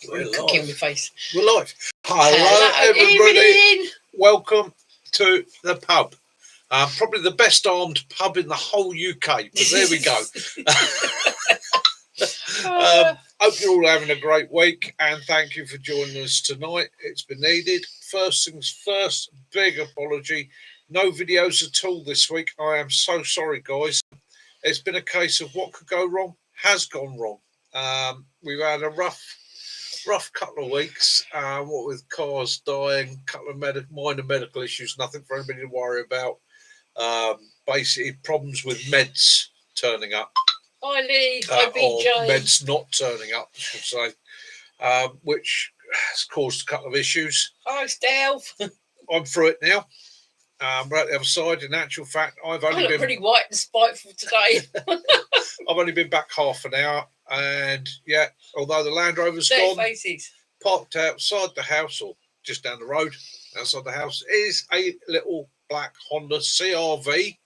We're Cooking live. my face. We're live. Hello, everybody. Evening. Welcome to the pub. Probably the best armed pub in the whole UK. But there we go. Hope you're all having a great week, and thank you for joining us tonight. It's been needed. First things first, big apology. No videos at all this week. I am so sorry, guys. It's been a case of what could go wrong has gone wrong. We've had a rough couple of weeks, what with cars dying, a couple of minor medical issues, nothing for anybody to worry about. Basically, problems with meds turning up. Hi Lee, Or BJ. meds not turning up, I should say, which has caused a couple of issues. Hi Steph. I'm through it now. We're at the other side. In actual fact, I've I only look been pretty white and spiteful today. I've only been back half an hour, and yeah, although the Land Rover's Their gone, faces. parked outside the house, or just down the road outside the house, is a little black Honda CRV,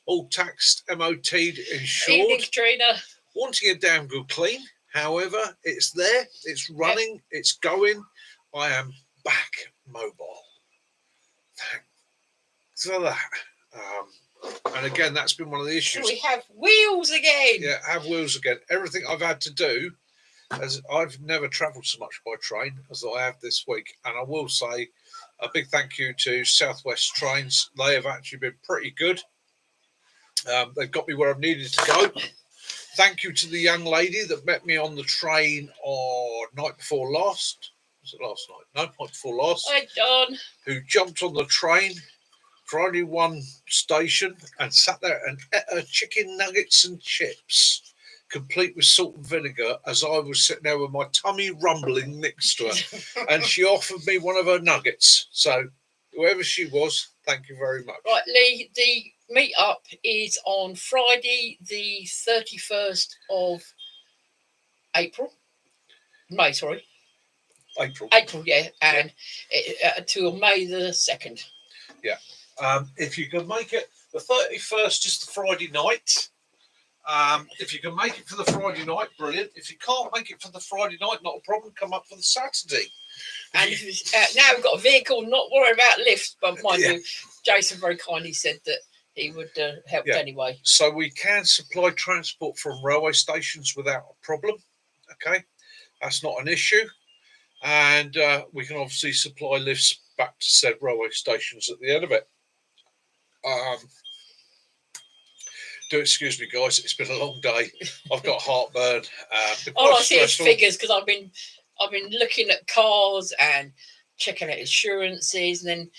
all taxed, MOT'd, insured, Evening, Katrina. wanting a damn good clean. However, it's there, it's running, it's going. I am back mobile. Thanks for that. And again, that's been one of the issues. So we have wheels again. Yeah, have wheels again. Everything I've had to do, as I've never travelled so much by train as I have this week. And I will say a big thank you to Southwest Trains. They have actually been pretty good. They've got me where I've needed to go. Thank you to the young lady that met me on the train on night before last. Was it last night? No, night before last. Hi John. Who jumped on the train for only one station and sat there and ate her chicken nuggets and chips, complete with salt and vinegar, as I was sitting there with my tummy rumbling next to her. And she offered me one of her nuggets. So whoever she was, thank you very much. Right, Lee, the meet-up is on Friday, the 31st of April. May, sorry. April, yeah, and till May the 2nd. Yeah. If you can make it, the 31st is the Friday night. If you can make it for the Friday night, brilliant. If you can't make it for the Friday night, not a problem. Come up for the Saturday. And now we've got a vehicle, not worry about lifts, but mind you, Jason very kindly said that he would help anyway. So we can supply transport from railway stations without a problem. Okay, that's not an issue. And we can obviously supply lifts back to said railway stations at the end of it. Do excuse me, guys. It's been a long day. I've got heartburn. All I see is figures because I've been looking at cars and checking out insurances, and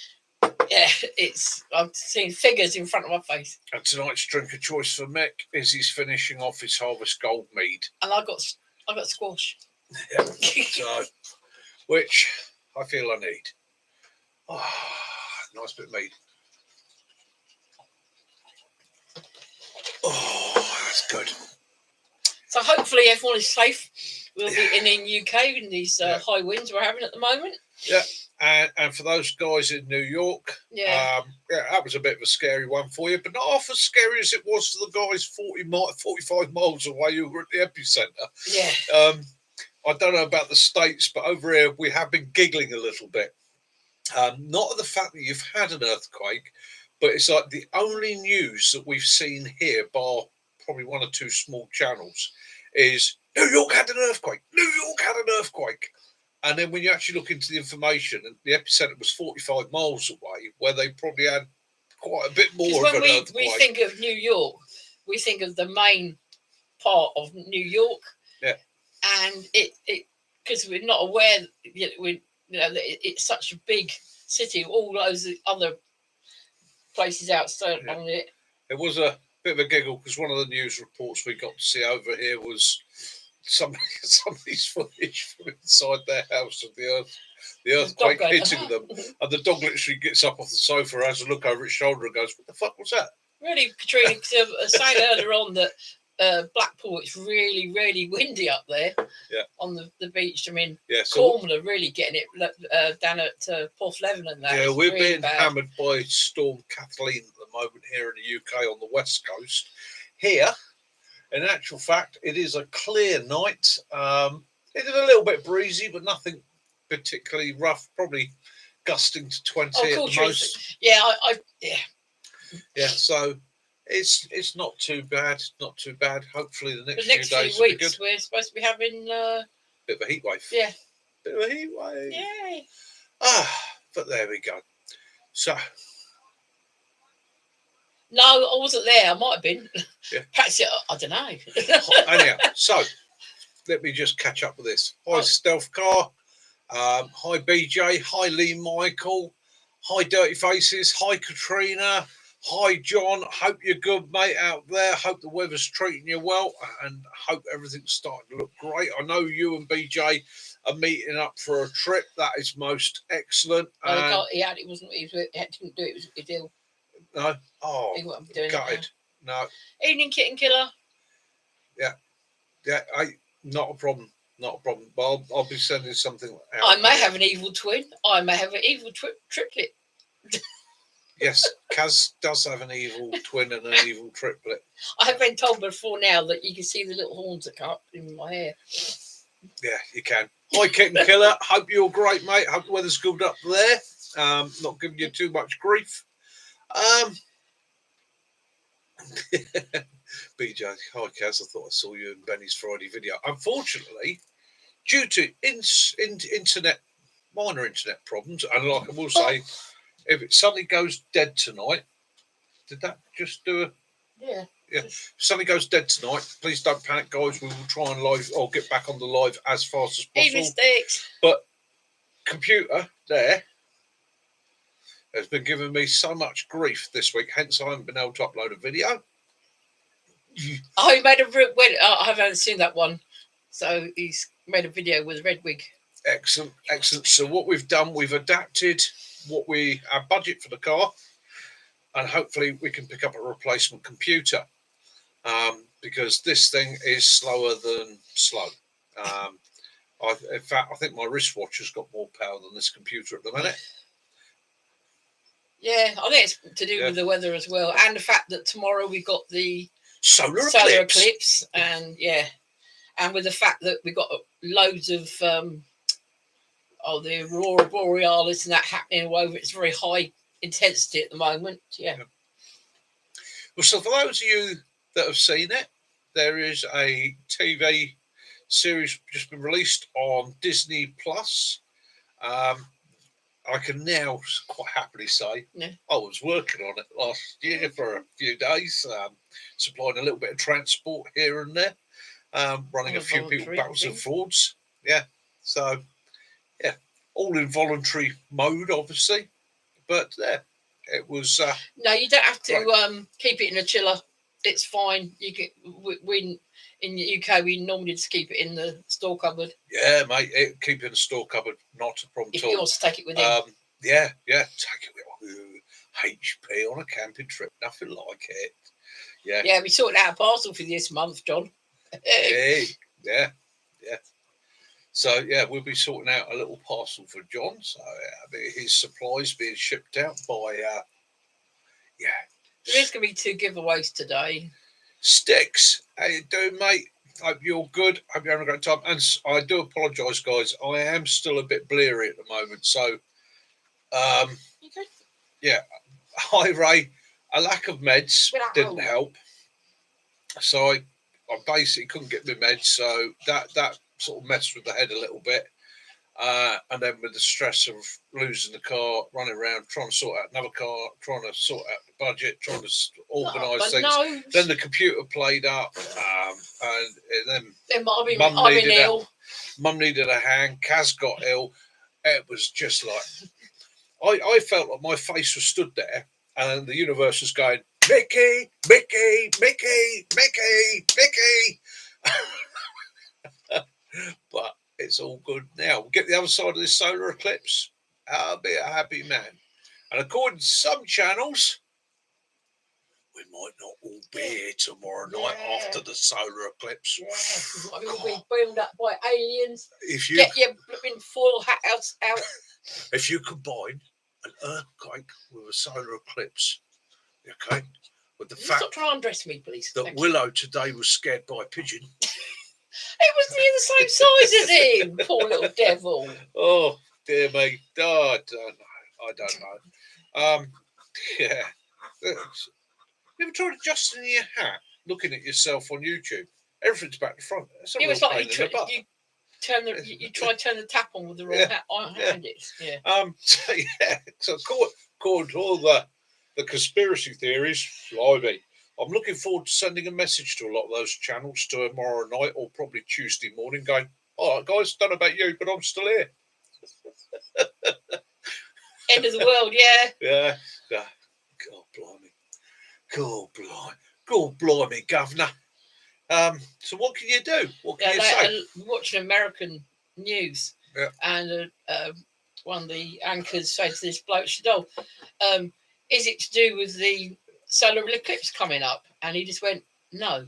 then I'm seeing figures in front of my face. And tonight's drink of choice for Mick is he's finishing off his Harvest Gold mead. And I got squash. Yeah. So, which I feel I need. Oh, nice bit of mead. Oh, that's good. So hopefully everyone is safe. We'll be in the UK in these high winds we're having at the moment. Yeah, and for those guys in New York, that was a bit of a scary one for you, but not half as scary as it was for the guys 45 miles away who were at the epicenter. Yeah. I don't know about the States, but over here we have been giggling a little bit. Not at the fact that you've had an earthquake, but it's like the only news that we've seen here, bar probably one or two small channels, is New York had an earthquake. New York had an earthquake. And then when you actually look into the information, the epicenter was 45 miles away, where they probably had quite a bit more of an earthquake. When we think of New York, we think of the main part of New York. Yeah. And it because we're not aware, it's such a big city. All those other places outside on it. It was a bit of a giggle because one of the news reports we got to see over here was somebody's footage from inside their house of the earthquake hitting them, and the dog literally gets up off the sofa, has a look over its shoulder, and goes, "What the fuck was that?" Really, Katrina, I was saying earlier on that Blackpool, it's really, really windy up there. Yeah. On the beach. I mean, so Cornwall are really getting it down at Porthleven and that. Yeah, we're really being hammered by Storm Kathleen at the moment here in the UK on the west coast. Here, in actual fact, it is a clear night. It did a little bit breezy, but nothing particularly rough. Probably gusting to 20 at the most. Yeah, Yeah, so it's not too bad. Not too bad. Hopefully the next few days will be weeks good. we're supposed to be having bit of a heat wave. Yeah. Bit of a heat wave. Yay. But there we go. So. No, I wasn't there. I might have been. Yeah. Perhaps I don't know. Anyhow, so let me just catch up with this. Hi, Stealth Car. Hi, BJ. Hi, Lee Michael. Hi, Dirty Faces. Hi, Katrina. Hi, John. Hope you're good, mate, out there. Hope the weather's treating you well, and hope everything's starting to look great. I know you and BJ are meeting up for a trip. That is most excellent. He had it wasn't. He didn't do it. He was ill. No. Oh, gutted. No. Evening, Kitten Killer. Yeah. Not a problem. Not a problem. But I'll be sending something out. I may have an evil twin. I may have an evil triplet. Yes, Kaz does have an evil twin and an evil triplet. I have been told before now that you can see the little horns that come up in my hair. Yeah, you can. Hi, Kitten Killer. Hope you're great, mate. Hope the weather's good up there. Not giving you too much grief. BJ, hi Kaz, I thought I saw you in Benny's Friday video. Unfortunately, due to minor internet problems, and like I will say, if it suddenly goes dead tonight, did that just do a... Yeah. If suddenly goes dead tonight, please don't panic, guys. We will try and live or get back on the live as fast as possible. Mistakes. But computer there has been giving me so much grief this week, hence I haven't been able to upload a video. Oh, he made I haven't seen that one. So he's made a video with Redwig. Excellent, excellent. So what we've done, we've adapted our budget for the car, and hopefully we can pick up a replacement computer, because this thing is slower than slow. In fact, I think my wristwatch has got more power than this computer at the minute. Yeah, I think it's to do with the weather as well, and the fact that tomorrow we've got the solar eclipse, and and with the fact that we've got loads of the aurora borealis and that happening all over. It's very high intensity at the moment. Yeah. Well, so for those of you that have seen it, there is a TV series just been released on Disney Plus. I can now quite happily say I was working on it last year for a few days, supplying a little bit of transport here and there, running a few people backwards and forwards. Yeah, so all in voluntary mode, obviously, but it was. No, you don't have to keep it in a chiller. It's fine. You can. We in the UK, we normally just keep it in the store cupboard. Yeah, mate, keep it in the store cupboard, not a problem at all. If you want to take it with him. Yeah, take it with HP on a camping trip, nothing like it. Yeah, we sorted out a parcel for this month, John. Hey, yeah. So we'll be sorting out a little parcel for John. So his supplies being shipped out by There's going to be 2 giveaways today. Sticks, how you doing, mate? Hope you're good. Hope you're having a great time. And I do apologise, guys. I am still a bit bleary at the moment. So, Hi, Ray. A lack of meds didn't help. So I basically couldn't get my meds. So that sort of messed with the head a little bit. And then with the stress of losing the car, running around, trying to sort out another car, trying to sort out the budget, trying to organise things. Then the computer played up, and then Mum needed a hand. Kaz got ill. It was just like I felt like my face was stood there, and the universe was going, Mickey, Mickey, Mickey, Mickey, Mickey. But it's all good now. We'll get the other side of this solar eclipse. I'll be a happy man. And according to some channels, we might not all be here tomorrow night after the solar eclipse. Yeah, we'll be boomed up by aliens. If you get your flipping foil hat out. If you combine an earthquake with a solar eclipse, okay, with the fact stop trying to undress me, please. that Willow today was scared by a pigeon. It was near the same size as him. Poor little devil. Oh, dear me. Oh, I don't know. Yeah. You ever tried adjusting your hat, looking at yourself on YouTube? Everything's back to front. It's a It real was like pain in the butt. you try to turn the tap on with the wrong hand. Yeah. So yeah. So according to all the conspiracy theories, blimey, I'm looking forward to sending a message to a lot of those channels tomorrow night or probably Tuesday morning, going, "All right, guys, don't know about you, but I'm still here." End of the world. Yeah. Yeah. God blimey. God blimey. God blimey, governor. So what can you do? What can you say? Watching American news, Yeah. and one of the anchors said to this bloke, she said, "Oh, is it to do with the solar eclipse coming up?" And he just went, "No."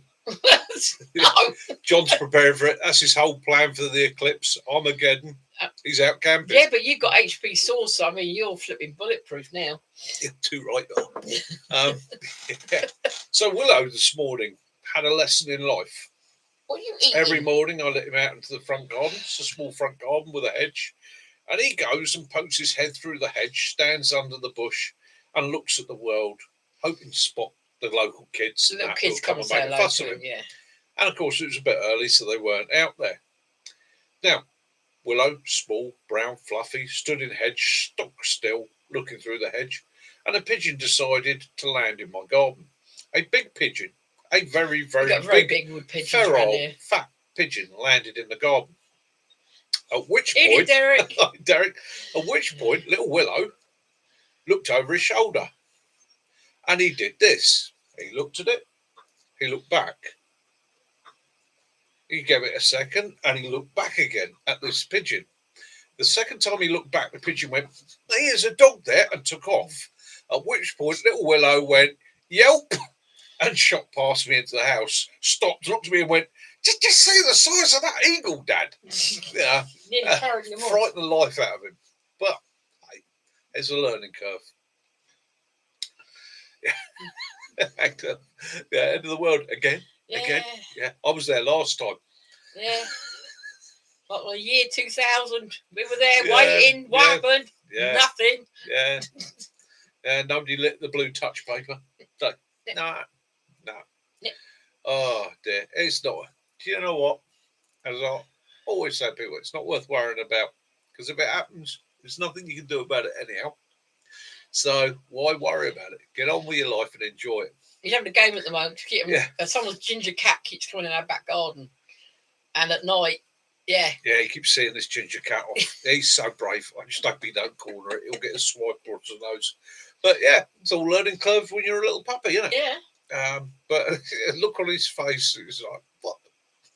No. John's preparing for it. That's his whole plan for the eclipse. Armageddon. He's out camping. Yeah, but you've got HP sauce. I mean, you're flipping bulletproof now. You're too right. Yeah. So Willow this morning had a lesson in life. What are you eating? Every morning I let him out into the front garden. It's a small front garden with a hedge. And he goes and pokes his head through the hedge, stands under the bush and looks at the world, hoping to spot the local kids. The little kids come and say hello to him, yeah. And of course it was a bit early, so they weren't out there. Now, Willow, small, brown, fluffy, stood in hedge, stock still, looking through the hedge, and a pigeon decided to land in my garden. A big pigeon, a very, very big wood pigeons feral, fat pigeon landed in the garden. At which point, Derek. Derek, at which point, little Willow looked over his shoulder, and he did this. He looked at it, he looked back. He gave it a second, and he looked back again at this pigeon. The second time he looked back, the pigeon went, "There's a dog there," and took off. At which point, little Willow went, "Yelp," and shot past me into the house, stopped, looked at me and went, Did you see the size of that eagle, Dad? Yeah. Nearly carried him off. Frightened the life out of him. But, hey, it's a learning curve. Yeah. Yeah, end of the world again. Yeah. Again. Yeah. I was there last time. Yeah. What, the year 2000? We were there waiting. What happened? Yeah. Nothing. Yeah. Yeah. Nobody lit the blue touch paper. So, no. Yeah. Oh, dear. It's not. Do you know what? As I always say to people, it's not worth worrying about. Because if it happens, there's nothing you can do about it anyhow. So why worry about it? Get on with your life and enjoy it. He's having a game at the moment. Someone's ginger cat keeps coming in our back garden. And at night, yeah, he keeps seeing this ginger cat off. He's so brave. I just hope he don't corner it. He'll get a swipe or to the nose. But yeah, it's all learning curve when you're a little puppy, isn't it? Yeah. But look on his face. It's like,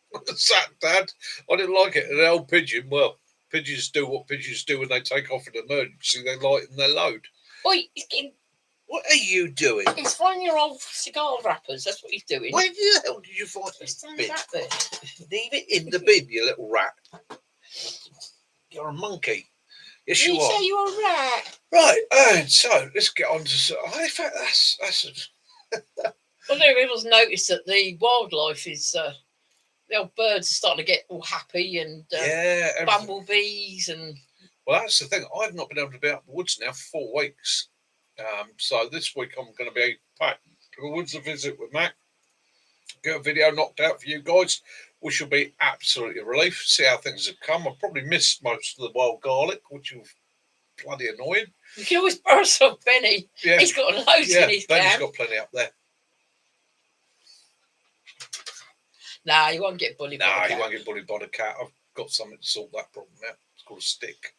what's that, Dad? I didn't like it. An old pigeon. Well, pigeons do what pigeons do when they take off in an emergency. They lighten their load. Oi, what are you doing? He's finding your old cigar wrappers. That's what he's doing. Where the hell did you find this bin? There. Leave it in the bin, you little rat. You're a monkey. Yes, you are. You say you're a rat. Right, and so let's get on to. In fact, that's. Well, everyone's noticed that the wildlife is. The old birds are starting to get all happy and bumblebees and. Well, that's the thing. I've not been able to be out in the woods now for 4 weeks. So this week I'm going to be back to the woods to visit with Mac. Get a video knocked out for you guys, which will be absolutely a relief. See how things have come. I've probably missed most of the wild garlic, which is bloody annoying. You can always borrow some Benny. Yeah. He's got loads in his Benny's got plenty up there. Nah, you won't get bullied by the cat. Nah, you won't get bullied by the cat. I've got something to sort that problem out. It's called a stick.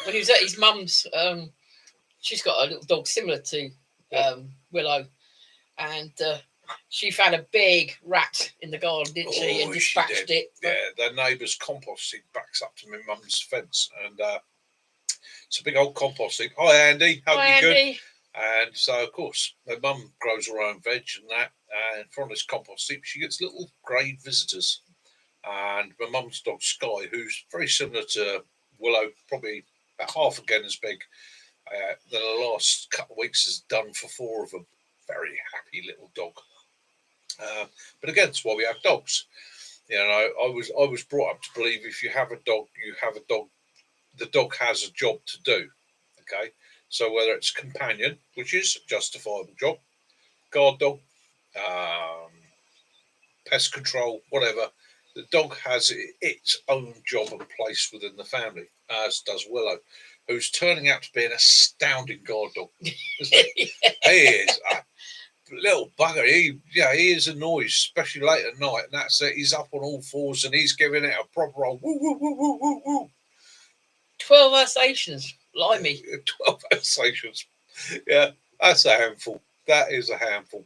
When he was at his mum's, she's got a little dog similar to Willow, and she found a big rat in the garden, didn't she? And dispatched it. Yeah, their neighbour's compost heap backs up to my mum's fence, and it's a big old compost heap. Hi, Andy. Hope you're good. And so, of course, my mum grows her own veg and that, and from this compost heap, she gets little grey visitors. And my mum's dog, Sky, who's very similar to Willow, probably about half again as big, the last couple of weeks has done for 4 of them. Very happy little dog. But again, that's why we have dogs. You know, I was brought up to believe if you have a dog, you have a dog. The dog has a job to do. Okay, so whether it's companion, which is a justifiable job, guard dog, um, pest control, whatever, the dog has its own job and place within the family, as does Willow, who's turning out to be an astounding guard dog. Isn't he? He is a little bugger. He is a noise, especially late at night, and that's it. He's up on all fours and he's giving it a proper old woo woo woo woo woo woo. 12 Alsatians, blimey. 12 Alsatians. Yeah, that's a handful. That is a handful.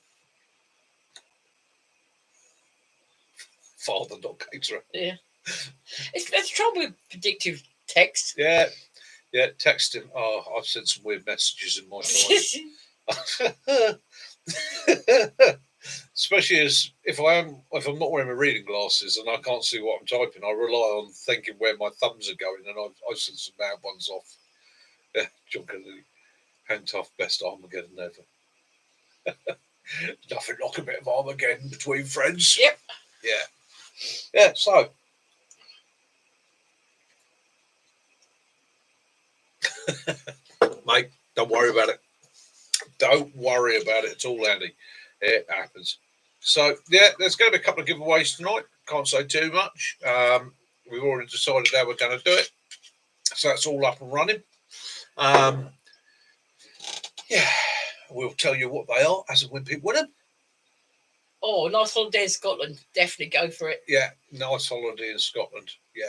Father dog caterer. Yeah. It's trouble with predictive text. Yeah, texting. Oh, I've sent some weird messages in my time. Especially as if I'm not wearing my reading glasses and I can't see what I'm typing, I rely on thinking where my thumbs are going, and I've sent some bad ones off. Yeah, John Kennedy, hang tough, best Armageddon ever. Nothing like a bit of Armageddon between friends. Yep. Yeah. So. Mate, don't worry about it. Don't worry about it at all, Andy. It happens. So, yeah, there's going to be a couple of giveaways tonight. Can't say too much. We've already decided how we're going to do it. So that's all up and running. Yeah, we'll tell you what they are as and when people win them. Oh, nice holiday in Scotland. Definitely go for it. Yeah, nice holiday in Scotland. Yeah,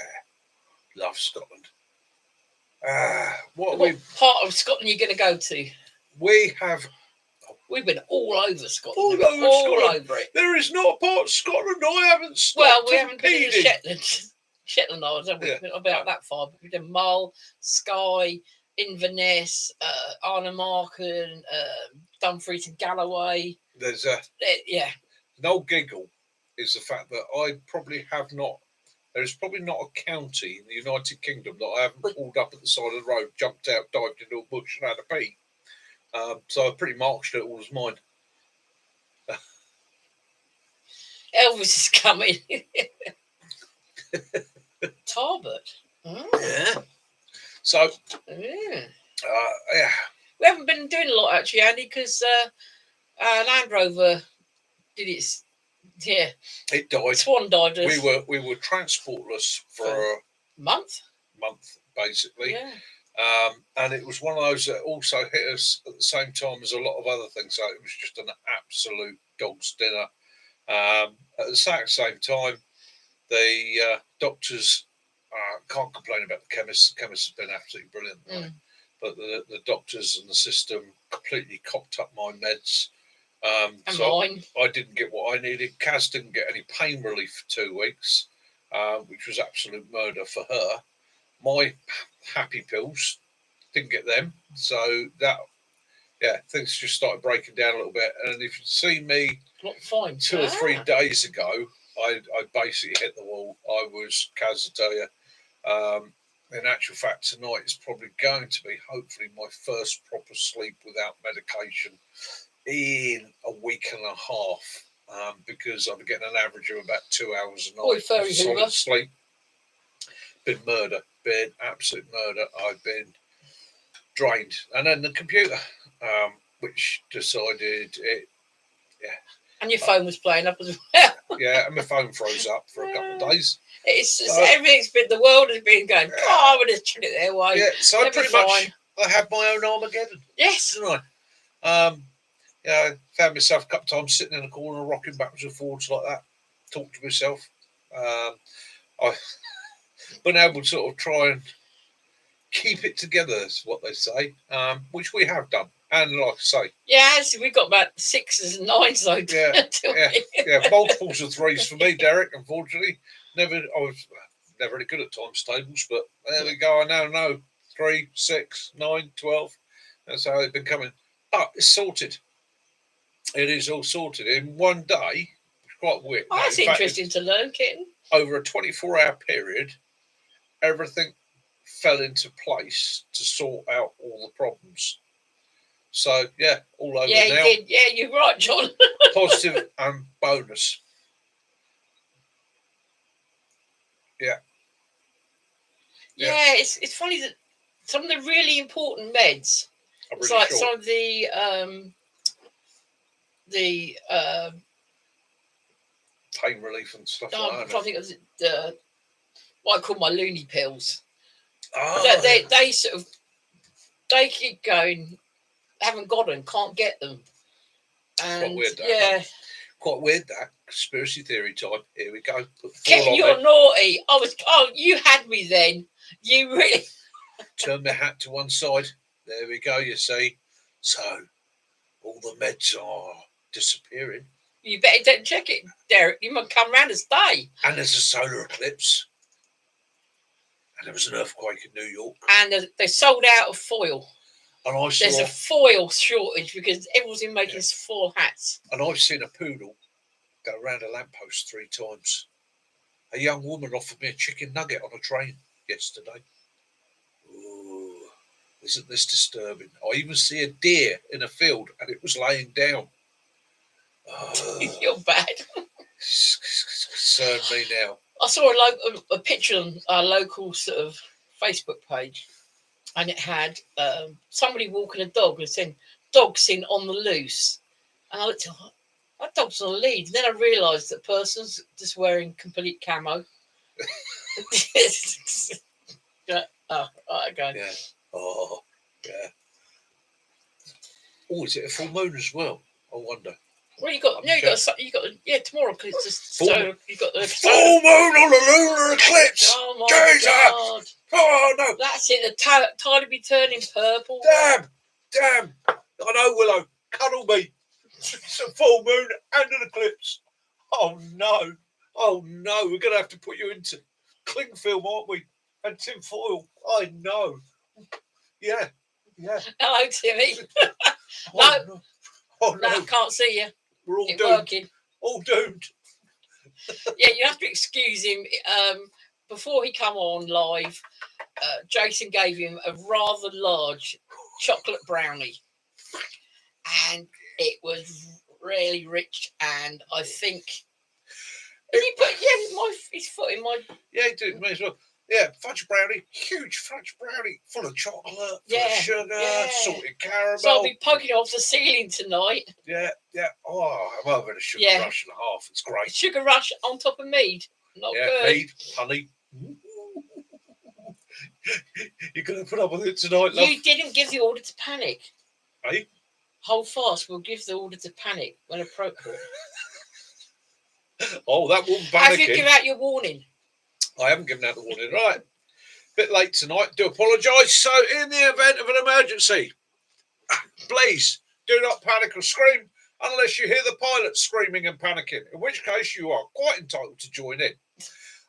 love Scotland. What part of Scotland you're going to go to? We've been all over Scotland. All over it. There is not a part of Scotland I haven't stopped. Well, we haven't been in Shetland Islands, have we? Yeah. About that far. We've done Mull, Skye, Inverness, Arnhem, Dumfries and Galloway. There's an old giggle is the fact that I probably have not. There is probably not a county in the United Kingdom that I haven't pulled up at the side of the road, jumped out, dived into a bush and had a pee. So I pretty marched it all as mine. Elvis is coming. Tarbert. Oh. Yeah. So. Yeah. Yeah. We haven't been doing a lot actually, Andy, because Land Rover did its. Yeah, it died. Swan died. We were transportless for a month basically. Yeah. And it was one of those that also hit us at the same time as a lot of other things. So it was just an absolute dog's dinner. At the exact same time, the doctors can't complain about the chemists. The chemists have been absolutely brilliant, right? But the doctors and the system completely cocked up my meds. So I didn't get what I needed. Kaz didn't get any pain relief for 2 weeks, which was absolute murder for her. My happy pills, didn't get them. So things just started breaking down a little bit. And if you'd seen me 2 or 3 days ago, I basically hit the wall. I was, Kaz, I tell you, in actual fact, tonight is probably going to be hopefully my first proper sleep without medication in a week and a half, because I've been getting an average of about 2 hours a night of solid sleep. Been absolute murder. I've been drained, and then the computer, which decided it. Yeah. And your phone was playing up as well. Yeah, and my phone froze up for a couple of days. It's just everything's been. The world has been going. I'm going to chill it their way. Yeah, so pretty much I had my own Armageddon. Yes, didn't I? I found myself a couple of times sitting in a corner, rocking backwards and forwards like that, talk to myself. I've been able to sort of try and keep it together, is what they say, which we have done. And like I say, we've got about 6s and 9s though. Yeah, multiples of 3s for me, Derek. Unfortunately, I was never really good at times tables, but there we go. I now know 3, 6, 9, 12. That's how they've been coming. But it's sorted. It is all sorted in one day. Quite weird. Oh, that's interesting to learn, Kitten. Over a 24-hour period, everything fell into place to sort out all the problems. So, all over now. You did. Yeah, you're right, John. Positive and bonus. Yeah. Yeah, it's funny that some of the really important meds, I'm it's really like sure. some of the Pain relief and stuff I'm like trying to think of the what I call my loony pills. that. They sort of they keep going, haven't got them, can't get them, Quite and weird, that, yeah, quite weird, that conspiracy theory type. Here we go. Put the Ken, fall on you're me. naughty. You had me then. You really. Turn my hat to one side. There we go. You see. So all the meds are disappearing, You better don't check it, Derek. You might come round and stay. and there's a solar eclipse, and there was an earthquake in New York, And they sold out of foil. and I There's saw. a foil shortage because everyone's been making foil hats. And I've seen a poodle go around a lamppost 3 times. A young woman offered me a chicken nugget on a train yesterday. Ooh, isn't this disturbing? I even see a deer in a field, and it was laying down. You're bad. Concern me now. I saw a picture on our local sort of Facebook page, and it had somebody walking a dog and saying, "Dog seen on the loose." And I looked at it, that dog's on a lead. And then I realised that person's just wearing complete camo. Oh, okay. Yeah. Oh, yeah. Oh, is it a full moon as well? I wonder. Well, you got tomorrow because it's just Full so you got the full moon on the lunar eclipse. Oh my Jesus! God! Oh no! That's it. The tide will be turning purple. Damn! I know, Willow. Cuddle me. It's a full moon and an eclipse. Oh no! We're gonna have to put you into cling film, aren't we? And tin foil. I know. Yeah. Hello, Timmy. Oh, no. No, I can't see you. We're all It's doomed. working. All doomed. Yeah, you have to excuse him. Before he come on live, Jason gave him a rather large chocolate brownie, and it was really rich. And I think did he put his foot in my Yeah, he did. May as well. Yeah, fudge brownie, huge fudge brownie, full of chocolate, full Yeah, of sugar, yeah. salted caramel. So I'll be poking off the ceiling tonight. Yeah. Oh, I'm over a sugar rush and a half. It's great. Sugar rush on top of mead. Not good. Mead, honey. You're going to put up with it tonight, love? You didn't give the order to panic. Hey? Hold fast. We'll give the order to panic when appropriate. Oh, that woman panicking. Have you given out your warning? I haven't given out the warning. Right. Bit late tonight. Do apologise. So, in the event of an emergency, please do not panic or scream unless you hear the pilot screaming and panicking, in which case you are quite entitled to join in.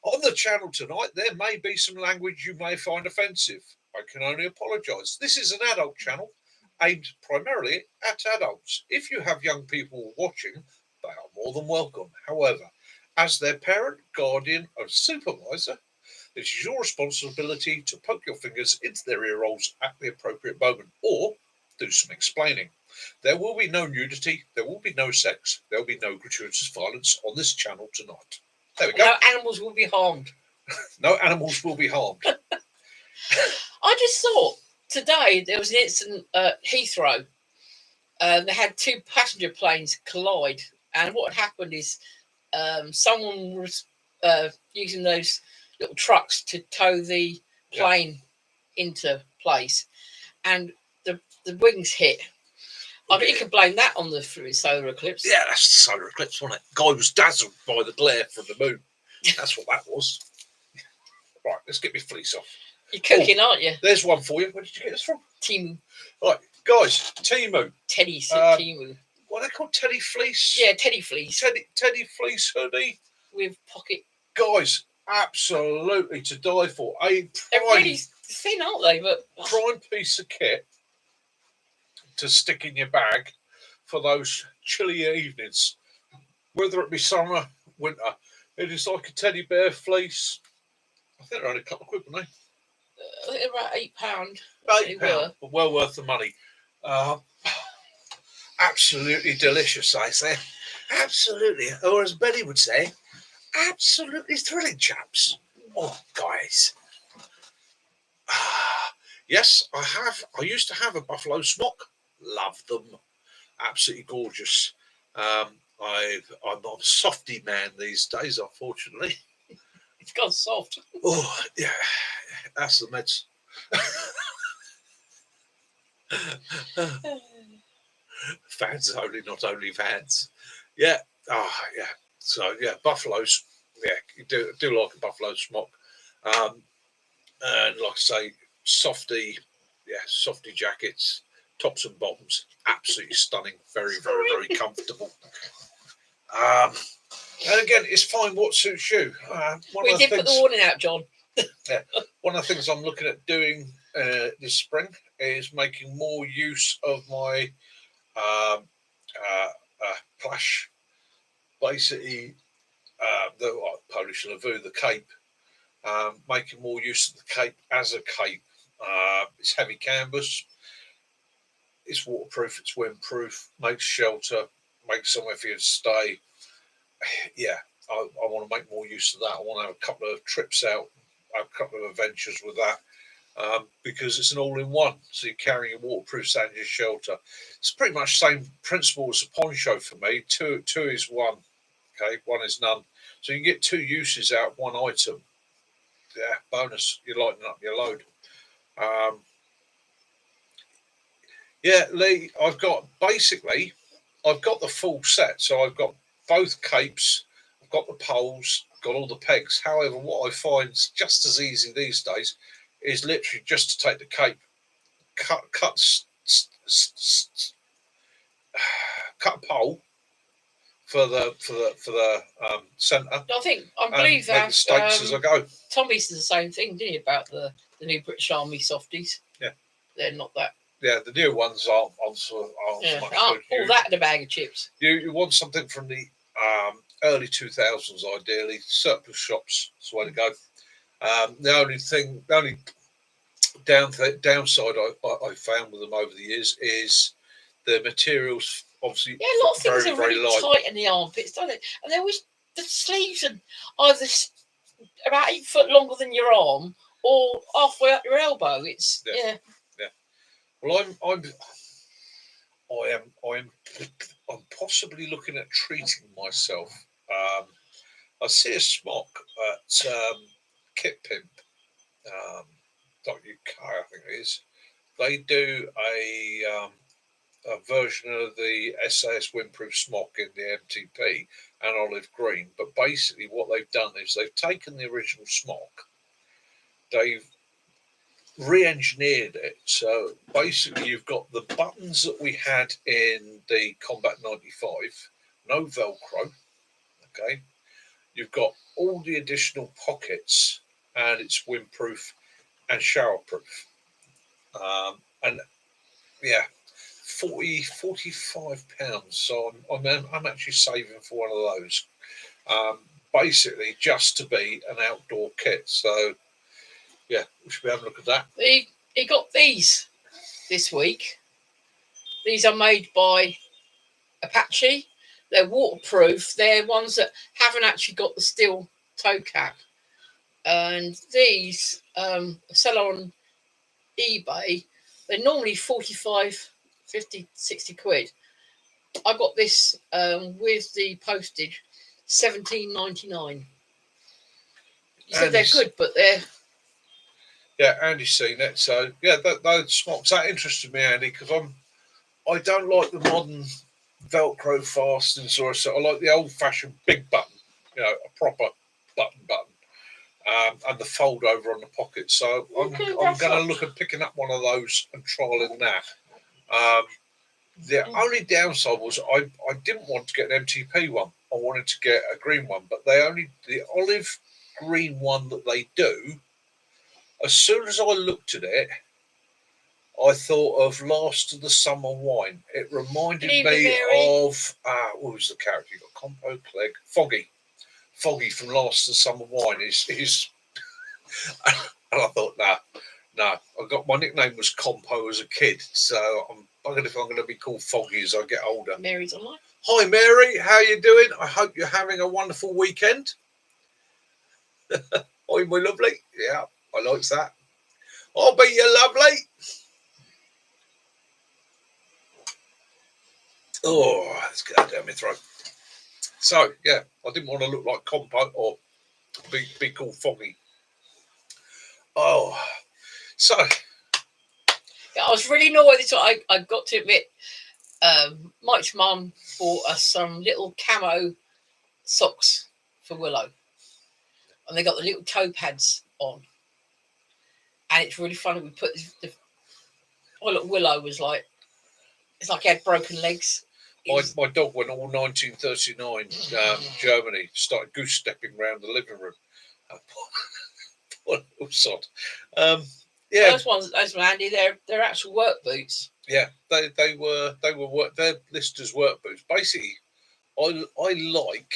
On the channel tonight, there may be some language you may find offensive. I can only apologise. This is an adult channel aimed primarily at adults. If you have young people watching, they are more than welcome. However, as their parent, guardian, or supervisor, it is your responsibility to poke your fingers into their ear rolls at the appropriate moment or do some explaining. There will be no nudity, there will be no sex, there will be no gratuitous violence on this channel tonight. There we go. No animals will be harmed. No animals will be harmed. I just thought today there was an incident at Heathrow. They had 2 passenger planes collide, and what happened is someone was using those little trucks to tow the plane into place, and the wings hit. I think you can blame that on the solar eclipse. Yeah, that's the solar eclipse, wasn't it? Guy was dazzled by the glare from the moon. That's what that was. Right, let's get my fleece off. You're cooking, aren't you? There's one for you. Where did you get this from? Temu. Right, guys, Temu. Teddy said Temu. What are they called? Teddy fleece? Yeah, teddy fleece. Teddy fleece hoodie. With pocket. Guys, absolutely to die for. They're really thin, aren't they? But prime piece of kit to stick in your bag for those chilly evenings, whether it be summer, winter. It is like a teddy bear fleece. I think they're only a couple of quid, weren't they? I think they're about £8. £8, but well worth the money. Absolutely delicious, I say. Absolutely, or as Betty would say, absolutely thrilling, chaps. Oh, guys. Yes, I have. I used to have a buffalo smock. Love them. Absolutely gorgeous. I'm not a softy man these days, unfortunately. It's gone soft. Oh, yeah. That's the meds. Fans only, not only fans. Yeah. Oh, yeah. So, yeah, buffaloes. Yeah, you do like a buffalo smock. And like I say, softy, softy jackets, tops and bottoms, absolutely stunning, very, very, very comfortable. And again, it's fine what suits you. We did put the warning out, John. One of the things I'm looking at doing this spring is making more use of my plash, basically the Polish Lavu, the cape. Making more use of the cape as a cape. It's heavy canvas. It's waterproof. It's windproof. Makes shelter. Makes somewhere for you to stay. Yeah, I want to make more use of that. I want to have a couple of trips out, a couple of adventures with that. Because it's an all-in-one. So you're carrying your waterproofs and your shelter. It's pretty much the same principle as a poncho for me. Two is one. Okay, one is none. So you can get two uses out of one item. Yeah, bonus. You're lightening up your load. Yeah, Lee, I've got the full set. So I've got both capes, I've got the poles, I've got all the pegs. However, what I find is just as easy these days is literally just to take the cape, cut a pole for the centre. I believe that stakes as I go. Tommy said the same thing, didn't he, about the new British Army softies? Yeah, they're not that. Yeah, the new ones aren't so much good. All that in a bag of chips. You want something from the early 2000s, ideally. Surplus shops is the way to go. The only downside I found with them over the years is the materials. Obviously, yeah, a lot of things very, are really light. tight in the armpits, don't they? And they always, the sleeves are either about 8 foot longer than your arm or halfway up your elbow. It's yeah. Well, I'm possibly looking at treating myself. I see a smock at Kit Pimp, .uk, I think it is. They do a version of the SAS windproof smock in the MTP and olive green. But basically, what they've done is they've taken the original smock, they've re-engineered it. So basically, you've got the buttons that we had in the Combat 95, no Velcro. Okay, you've got all the additional pockets, and it's windproof and showerproof. And yeah, 45 pounds. So I'm actually saving for one of those. Basically, just to be an outdoor kit. So yeah, we should be having a look at that. He got these this week. These are made by Apache. They're waterproof. They're ones that haven't actually got the steel toe cap. And these sell on eBay. They're normally 45, 50, 60 quid. I got this with the postage, $17.99. You said they're good, but they're... Yeah, Andy's seen it. So, yeah, those smocks, that interested me, Andy, because I don't like the modern Velcro fasteners, I like the old-fashioned big button, a proper button. And the fold over on the pocket. So I'm going to look at picking up one of those and trialing that. The only downside was I didn't want to get an MTP one. I wanted to get a green one, but the olive green one that they do, as soon as I looked at it, I thought of Last of the Summer Wine. It reminded me of what was the character? You got Compo, Clegg, Foggy. Foggy from Last of the Summer Wine is and I thought, no. My nickname was Compo as a kid, so I'm going to be called Foggy as I get older. Mary's online. Hi, Mary. How you doing? I hope you're having a wonderful weekend. Oi, my lovely. Yeah, I likes that. I'll be your lovely. Oh, let's get that down my throat. So, yeah, I didn't want to look like compote or be called foggy. Oh, so I was really annoyed. So I got to admit, Mike's mum bought us some little camo socks for Willow, and they got the little toe pads on. And it's really funny. We put Willow was like, it's like he had broken legs. my dog went all 1939 Germany, started goose stepping around the living room. What a sod. Yeah, those were handy. They're actual work boots. Yeah, they were they're listed as work boots. Basically, I like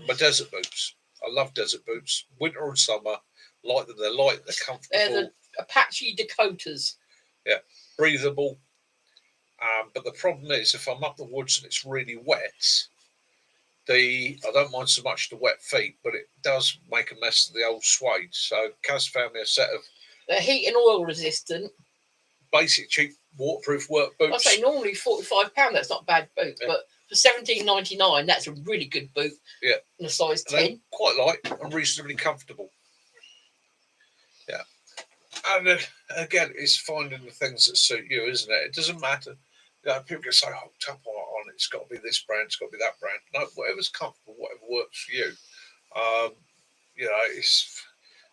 my desert boots. I love desert boots, winter and summer. Like them, they're light, they're comfortable. They're the Apache Dakotas. Yeah, breathable. But the problem is, if I'm up the woods and it's really wet, I don't mind so much the wet feet, but it does make a mess of the old suede. So Kaz found me a set of they're heat and oil resistant, basic cheap waterproof work boots. I say normally £45. That's not a bad boot, but for $17.99, that's a really good boot. Yeah, in a size 10. Quite light and reasonably comfortable. Yeah, and again, it's finding the things that suit you, isn't it? It doesn't matter. People get so hooked up on it. It's got to be this brand. It's got to be that brand. No, whatever's comfortable, whatever works for you.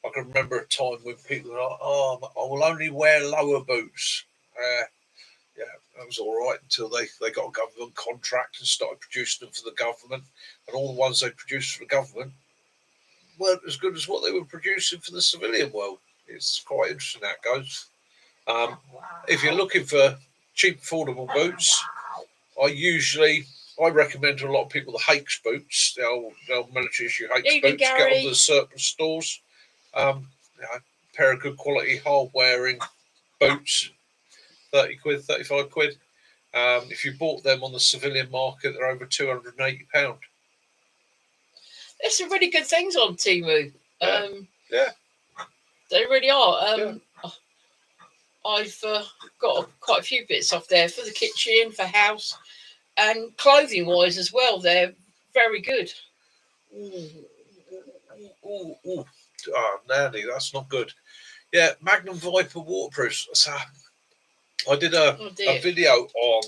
I can remember a time when people were like, "Oh, I will only wear lower boots." Yeah, that was all right until they got a government contract and started producing them for the government, and all the ones they produced for the government weren't as good as what they were producing for the civilian world. It's quite interesting how it goes. If you're looking for cheap, affordable boots, I recommend to a lot of people the Hakes boots, the old military issue Hakes boots. Get on the surplus stores. A pair of good quality, hard wearing boots, 30 quid, 35 quid. If you bought them on the civilian market, they're over £280. There's some really good things on Temu. Yeah. They really are. I've got quite a few bits off there for the kitchen, for house, and clothing wise as well. They're very good. Ooh. Oh, Nanny, that's not good. Yeah, Magnum Viper waterproof. So I did a video on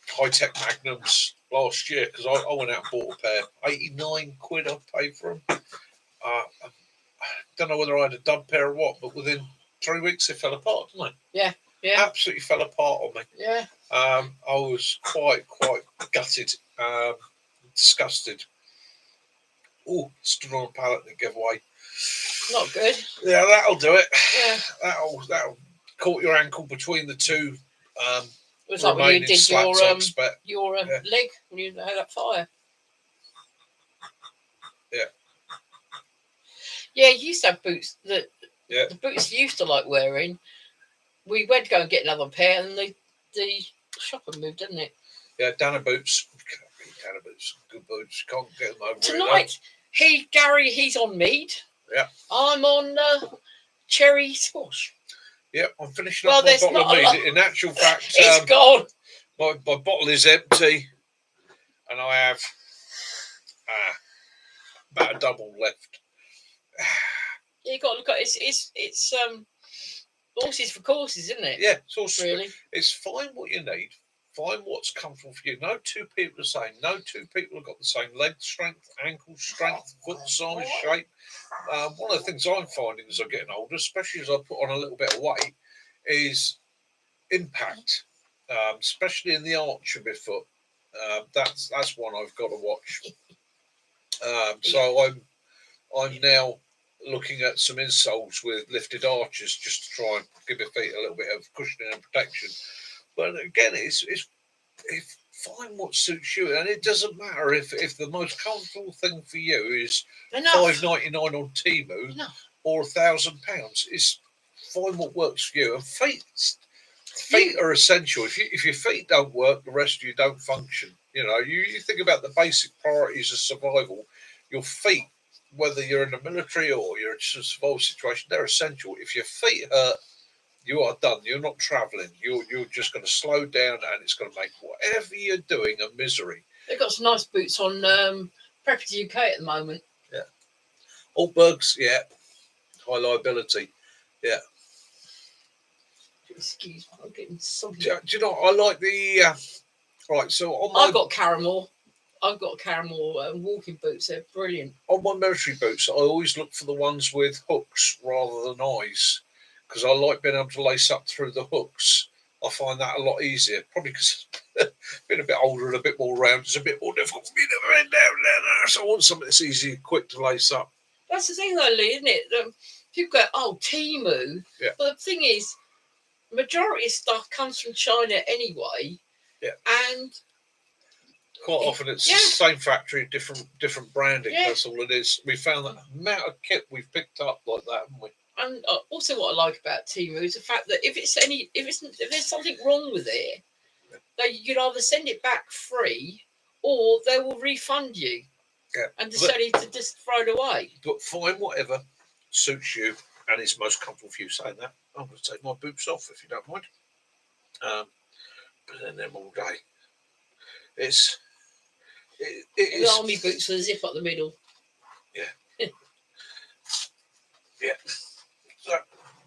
high-tech Magnums last year because I went out and bought a pair. 89 quid I paid for them. I don't know whether I had a dud pair or what, but within 3 weeks they fell apart, didn't they? Yeah. Absolutely fell apart on me. Yeah. I was quite gutted, disgusted. Oh, stood on a pallet and gave away. Not good. Yeah, that'll do it. Yeah. That'll caught your ankle between the two. It was like when you did your Yeah. leg when you had that fire. Yeah. Yeah, you used to have boots that. Yeah. The boots you used to like wearing. We went to go and get another pair, and the shopper moved, didn't it? Yeah, Dana boots. Dana boots, good boots. Can't get them over tonight. Gary, he's on mead. Yeah. I'm on cherry squash. Yeah, I'm finishing up my bottle of mead. In actual fact, it's gone. My bottle is empty, and I have about a double left. You got to look at it's horses for courses, isn't it? Yeah, it's also really. It's find what you need, find what's comfortable for you. No two people are the same. No two people have got the same leg strength, ankle strength, foot size, shape. One of the things I'm finding as I'm getting older, especially as I put on a little bit of weight, is impact, especially in the arch of my foot. That's one I've got to watch. So I'm now looking at some insoles with lifted arches just to try and give your feet a little bit of cushioning and protection. But again, it's find what suits you, and it doesn't matter if the most comfortable thing for you is £5.99 on Temu or £1,000. It's find what works for you. And feet are essential. If your feet don't work, the rest of you don't function. You know, you think about the basic priorities of survival. Your feet whether you're in the military or you're in a survival situation, they're essential. If your feet hurt, you are done. You're not travelling. You're just going to slow down, and it's going to make whatever you're doing a misery. They've got some nice boots on Preppers UK at the moment. Yeah. Altbergs, yeah. High liability. Yeah. Excuse me, I'm getting soggy. Do you know, I like the... right, so on my... I've got Caramore walking boots. They're brilliant. On my military boots, I always look for the ones with hooks rather than eyes, because I like being able to lace up through the hooks. I find that a lot easier, probably because being a bit older and a bit more round, it's a bit more difficult for me to bend down. So I want something that's easy and quick to lace up. That's the thing, though, Lee, isn't it? People go, "Oh, Temu," yeah. But the thing is, majority of stuff comes from China anyway. Yeah. And quite often it's the same factory, different branding. Yeah. That's all it is. We found that amount of kit we've picked up like that, haven't we? And also, what I like about Temu is the fact that if there's something wrong with it, you can either send it back free or they will refund you. Yeah. And decide to just throw it away. But find whatever suits you and is most comfortable for you. Saying that, I'm going to take my boots off if you don't mind. But then them all day. It's army boots with a zip up the middle. Yeah. Yeah. So,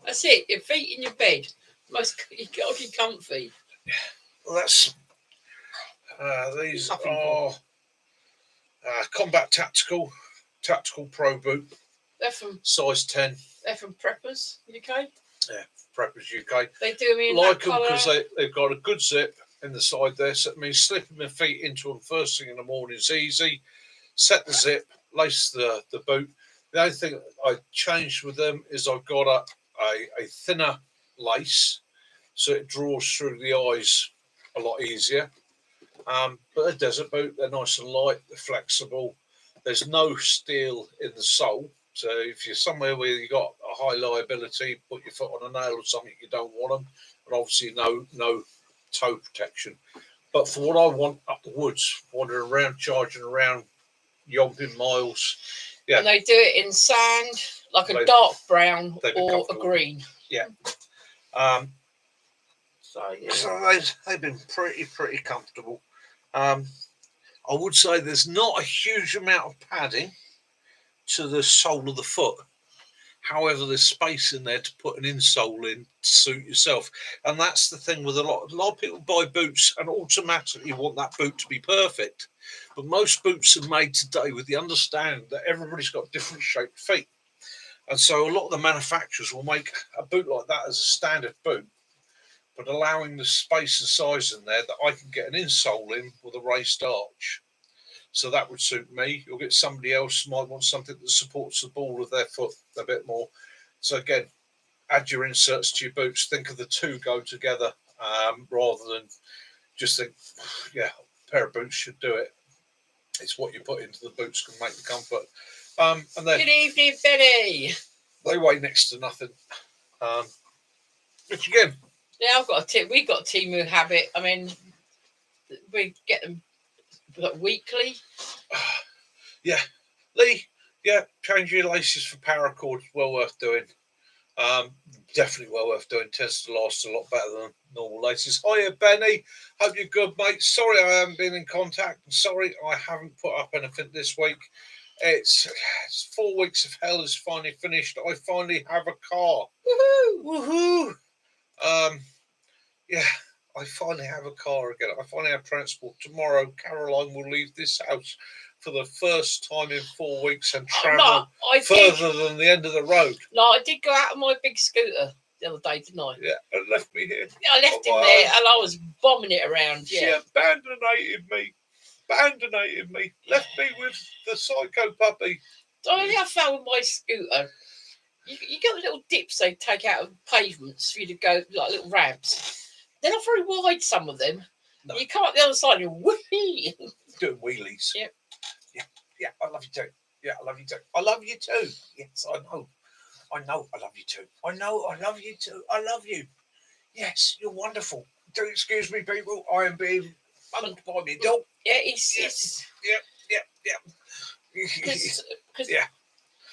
that's it. Your feet in your bed. You got to be comfy. Yeah. Well, that's these are Combat Tactical Pro boot. They're from size 10. They're from Preppers UK. Yeah, Preppers UK. They do them in like that them colour. because they've got a good zip in the side there. So it means slipping my feet into them first thing in the morning is easy. Set the zip, lace the boot. The only thing I changed with them is I've got a thinner lace, so it draws through the eyes a lot easier. But a desert boot, they're nice and light, they're flexible. There's no steel in the sole. So if you're somewhere where you've got a high liability, put your foot on a nail or something, you don't want them. And obviously no toe protection. But for what I want up the woods, wandering around, charging around, yomping miles. Yeah. And they do it in sand, like a dark brown or a green. Yeah. So they've been pretty comfortable. I would say there's not a huge amount of padding to the sole of the foot. However, there's space in there to put an insole in to suit yourself. And that's the thing with a lot of people buy boots and automatically want that boot to be perfect. But most boots are made today with the understanding that everybody's got different shaped feet. And so a lot of the manufacturers will make a boot like that as a standard boot, but allowing the space and size in there that I can get an insole in with a raised arch. So that would suit me. You'll get somebody else who might want something that supports the ball of their foot a bit more. So again, add your inserts to your boots. Think of the two go together rather than just think, yeah, a pair of boots should do it. It's what you put into the boots can make the comfort. And then, good evening, Benny. They weigh next to nothing. Which again, yeah, I've got a tip. We've got a Temu habit. I mean, we get them weekly. Yeah, Lee. Yeah, change your laces for paracord. Well worth doing. Definitely well worth doing. Tends to last a lot better than normal laces. Hiya, Benny. Hope you're good, mate. Sorry I haven't been in contact. And sorry I haven't put up anything this week. It's 4 weeks of hell is finally finished. I finally have a car. Woohoo! Woohoo! Yeah, I finally have a car again. I finally have transport. Tomorrow, Caroline will leave this house for the first time in 4 weeks and travel further than the end of the road. No, I did go out on my big scooter the other day, didn't I? Yeah, and left me here. Yeah, I left him there and I was bombing it around. Yeah. She abandoned me, left me with the psycho puppy. The only thing I found with my scooter, you got little dips they take out of pavements for you to go, like little ramps. They're not very wide, some of them. No. You come up the other side and you're whee! Doing wheelies. Yep. Yeah, I love you too. Yeah, I love you too. I love you too. Yes, I know. I love you too. I know I love you too. I love you. Yes, you're wonderful. Don't excuse me, people. I am being mugged by my dog. Yeah, it's Yeah. Because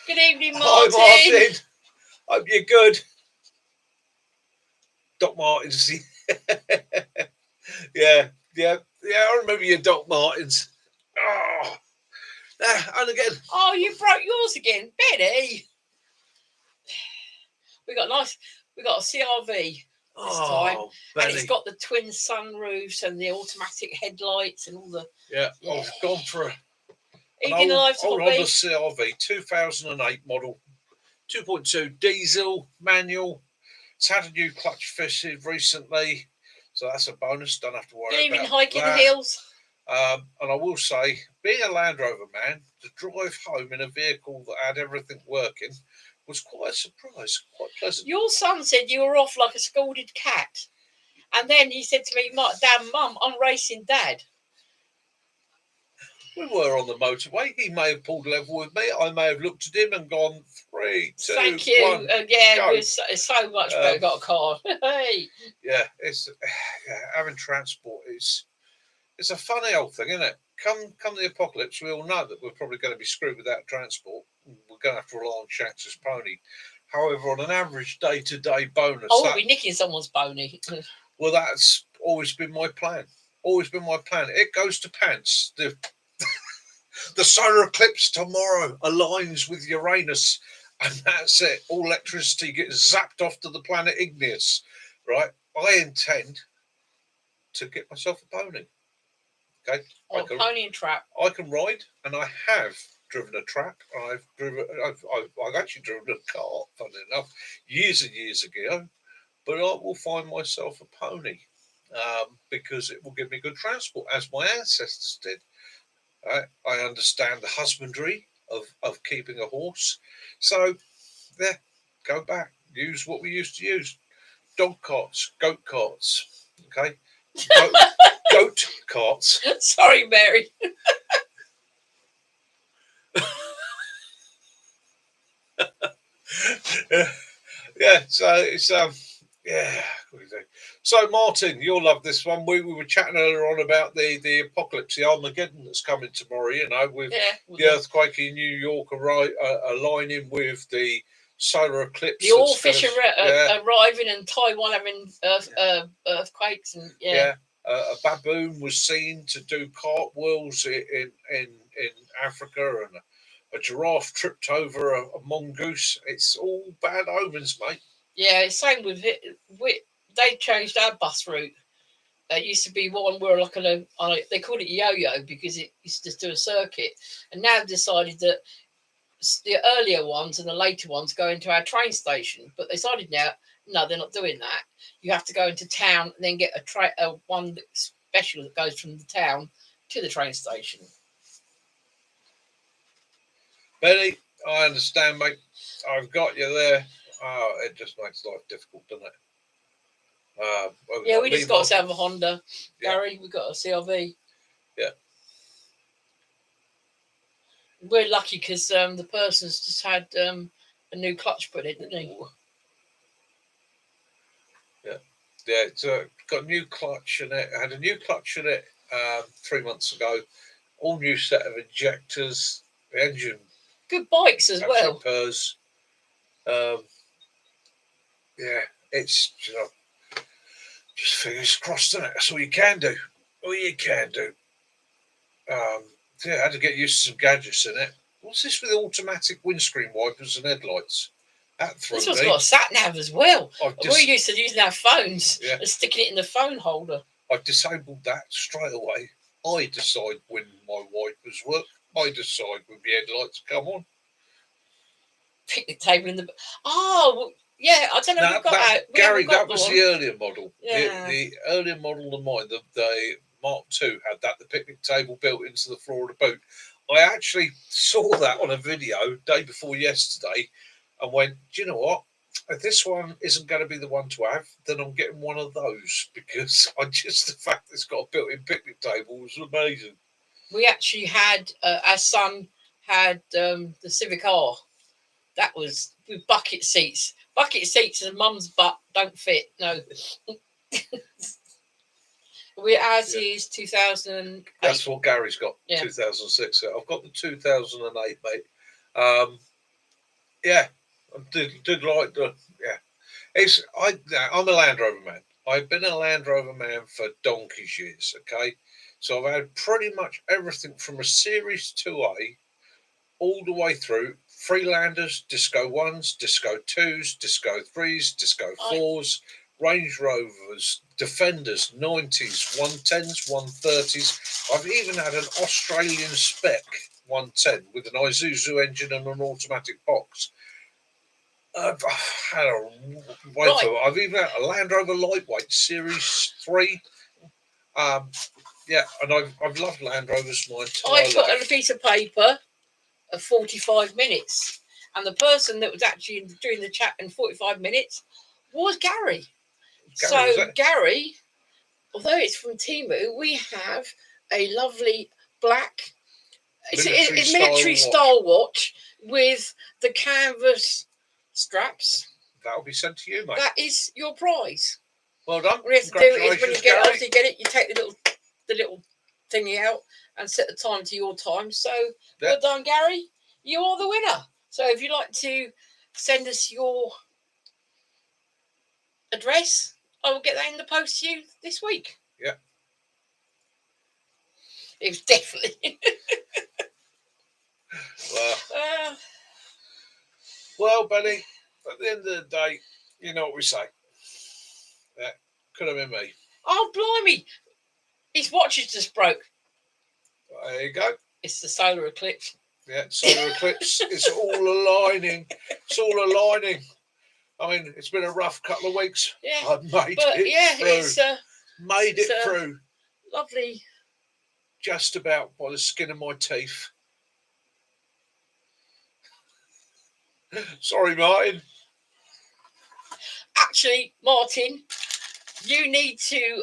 Good evening, Hi, Martin. Martin. Hope you're good. Doc Martens. Yeah. I remember your Doc Martens. Oh, and again. Oh, you broke yours again, Benny. We got a CRV this time, and it's got the twin sunroofs and the automatic headlights and all the. Yeah. I've gone for an old Honda CRV 2008 model, 2.2 diesel manual. It's had a new clutch fitted recently, so that's a bonus. Don't have to worry about hiking that. the hills. And I will say, being a Land Rover man, to drive home in a vehicle that had everything working was quite a surprise, quite pleasant. Your son said you were off like a scolded cat, and then he said to me, "Damn, Mum, I'm racing Dad." We were on the motorway. He may have pulled level with me. I may have looked at him and gone 3, 2, Thank you. 1, Yeah, it's so much better. Got a car. Hey. Yeah, it's having transport is. It's a funny old thing, isn't it? Come the apocalypse, we all know that we're probably going to be screwed without transport. We're going to have to rely on Shanks' pony. However, on an average day-to-day bonus, we'll be nicking someone's pony. Well, that's always been my plan. Always been my plan. It goes to pants. The solar eclipse tomorrow aligns with Uranus, and that's it. All electricity gets zapped off to the planet Igneous. Right? I intend to get myself a pony. Okay, pony and trap. I can ride, and I have driven a trap. I've actually driven a cart, funny enough, years and years ago. But I will find myself a pony because it will give me good transport, as my ancestors did. I understand the husbandry of keeping a horse, so there, go back, use what we used to use: dog carts, goat carts. Okay. Goat carts. Sorry, Mary. Yeah, so it's yeah. So Martin, you'll love this one. We were chatting earlier on about the apocalypse, the Armageddon that's coming tomorrow. You know, with the earthquake in New York aligning with the solar eclipse. The all fish arriving and Taiwan having earthquakes and a baboon was seen to do cartwheels in Africa, and a giraffe tripped over a mongoose. It's all bad omens, mate. Yeah, same with it. They changed our bus route. It used to be one where they called it yo-yo because it used to do a circuit, and now decided that the earlier ones and the later ones go into our train station. But they decided now, no, they're not doing that. You have to go into town and then get one special that goes from the town to the train station. Benny, I understand, mate. I've got you there. Oh, it just makes life difficult, doesn't it? We just got ourselves a Honda. Gary, we got a CRV. Yeah. We're lucky because the person's just had a new clutch put in, didn't he? Yeah, it's got a new clutch in it. Had a new clutch in it 3 months ago. All new set of injectors. The engine. Good bikes as well. Purrs. Yeah, it's just fingers crossed, isn't it? That's all you can do. I had to get used to some gadgets in it. What's this with automatic windscreen wipers and headlights? This one's got a sat nav as well. We're used to using our phones and sticking it in the phone holder. I've disabled that straight away. I decide when my wipers work. I decide when the headlights come on. Picnic table in the. Oh, yeah. I don't know. We've got out. Gary, that was the earlier model. Yeah. The earlier model of mine, the Mark II, had the picnic table built into the floor of the boot. I actually saw that on a video day before yesterday and went, do you know what? If this one isn't going to be the one to have, then I'm getting one of those, because the fact that it's got a built-in picnic table was amazing. We actually had, our son had the Civic R. That was with bucket seats. Bucket seats and mum's butt don't fit, no. Ours is 2008. That's what Gary's got, 2006. I've got the 2008, mate. Yeah, I did like the I'm a Land Rover man. I've been a Land Rover man for donkey's years. Okay, so I've had pretty much everything from a Series 2A all the way through Freelanders, Disco 1s, Disco 2s, Disco 3s, Disco I 4s, Range Rovers, Defenders, 90s, 110s, 130s. I've even had an Australian spec 110 with an Isuzu engine and an automatic box. I've had a right. I've even had a Land Rover Lightweight Series 3. Um, yeah, and I've loved Land Rovers my I entire put on a life. piece of paper 45 minutes, and the person that was actually doing the chat in 45 minutes was Gary. Gary, was So it? Gary, although it's from Timu, we have a lovely black military style watch with the canvas straps. That'll be sent to you, mate. That is your prize. Well done. What you have to do is when you get Gary. after you get it, you take the little thingy out and set the time to your time. So well done, Gary. You are the winner. So if you'd like to send us your address, I will get that in the post to you this week. Yeah. It was definitely. Well, Benny, at the end of the day, you know what we say. Yeah, could have been me. Oh, blimey. His watch is just broke. There you go. It's the solar eclipse. Yeah, solar eclipse. It's all aligning. It's all aligning. I mean, it's been a rough couple of weeks. Yeah. I've made it through. It's made it through. Lovely. Just about by the skin of my teeth. Sorry, Martin. Actually, Martin, you need to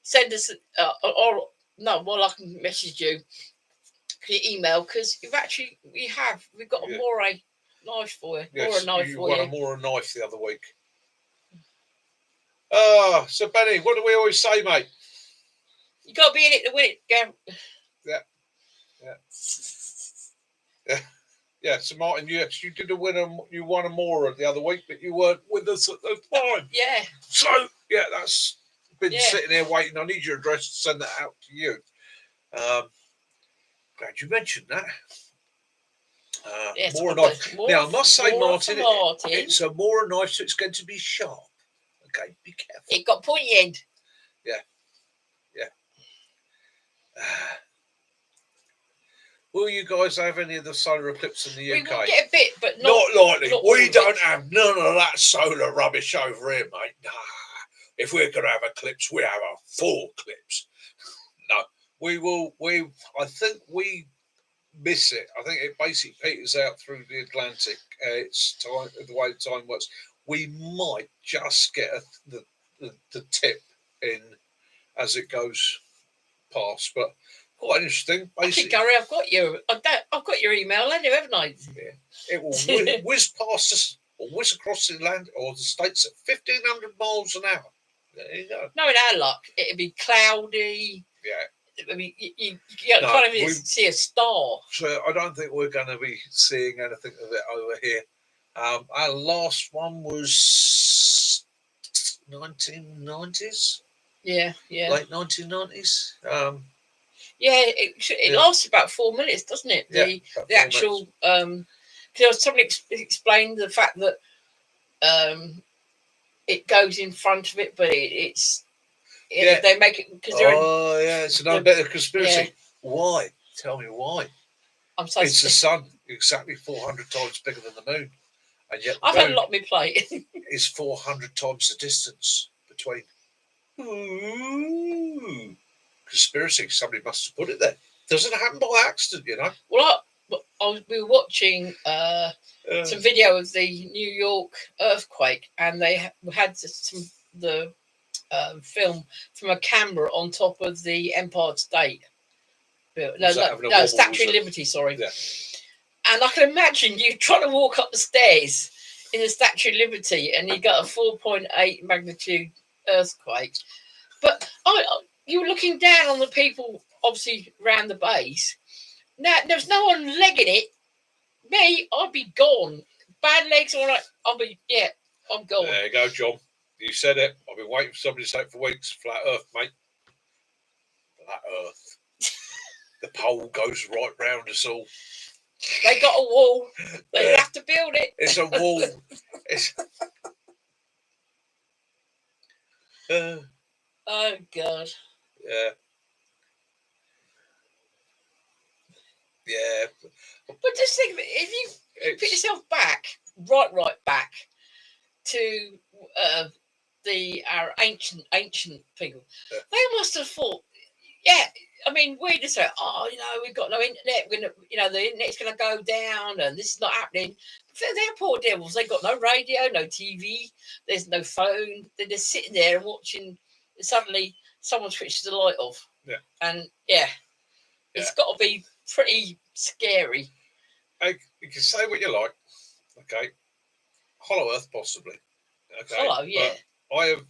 send us I can message you email because we've got a Mora knife for you. Yes, Mora knife you for won you. a Mora knife the other week. So Benny, what do we always say, mate? You got to be in it to win it, Gary. Yeah. So Martin, yes, you did you won a Mora the other week, but you weren't with us at the time. Yeah. So yeah, that's been sitting here waiting. I need your address to send that out to you. Glad you mentioned that. Mora knife. Now I must say, Martin, it's a Mora knife, so it's going to be sharp. Okay, be careful. It got pointy end. Yeah. Will you guys have any of the solar eclipse in the UK? We will get a bit, but not likely. We don't have none of that solar rubbish over here, mate. Nah. If we're going to have eclipse, we have a full eclipse. No, we will. I think we miss it. I think it basically peters out through the Atlantic. It's time, the way the time works. We might just get the tip in as it goes past, but quite interesting. Actually, Gary, I've got your email, haven't I? Yeah. It will whiz past us or whiz across the land or the states at 1,500 miles an hour. There you go. No, in our luck, it'd be cloudy. Yeah. I mean, you can't even see a star. So I don't think we're going to be seeing anything of it over here. Our last one was 1990s. Yeah. Late 1990s. It lasts about 4 minutes, doesn't it? The actual because somebody explained the fact that it goes in front of it, but they make it because they're it's another bit of conspiracy. Yeah. Why? Tell me why. It's the sun, exactly 400 times bigger than the moon, and yet I've had a lot of me play. is 400 times the distance between. Ooh. Conspiracy. Somebody must have put it there. Doesn't happen by accident, you know. Well, we were watching some video of the New York earthquake, and they had the film from a camera on top of the Empire State. No, Statue of Liberty. Sorry. Yeah. And I can imagine you trying to walk up the stairs in the Statue of Liberty, and you got a 4.8 magnitude earthquake. But you were looking down on the people, obviously, around the base. Now, there's no one legging it Me, I'd be gone. Bad legs, all right. I'm gone. There you go, John. You said it. I've been waiting for somebody to say it for weeks. Flat Earth, mate. Flat Earth. The pole goes right round us all. They got a wall. They have to build it. It's a wall. It's. Oh God. Yeah. Yeah. But just think of it. If you put yourself back, right back to our ancient people, they must have thought, yeah. I mean, we just say, oh, we've got no internet. We're gonna, the internet's going to go down, and this is not happening. For their poor devils, they got no radio, no TV. There's no phone. They're just sitting there and watching. And suddenly, someone switches the light off. Yeah. And it's got to be pretty scary. You can say what you like, okay. Hollow Earth, possibly. Okay. Hollow, yeah. But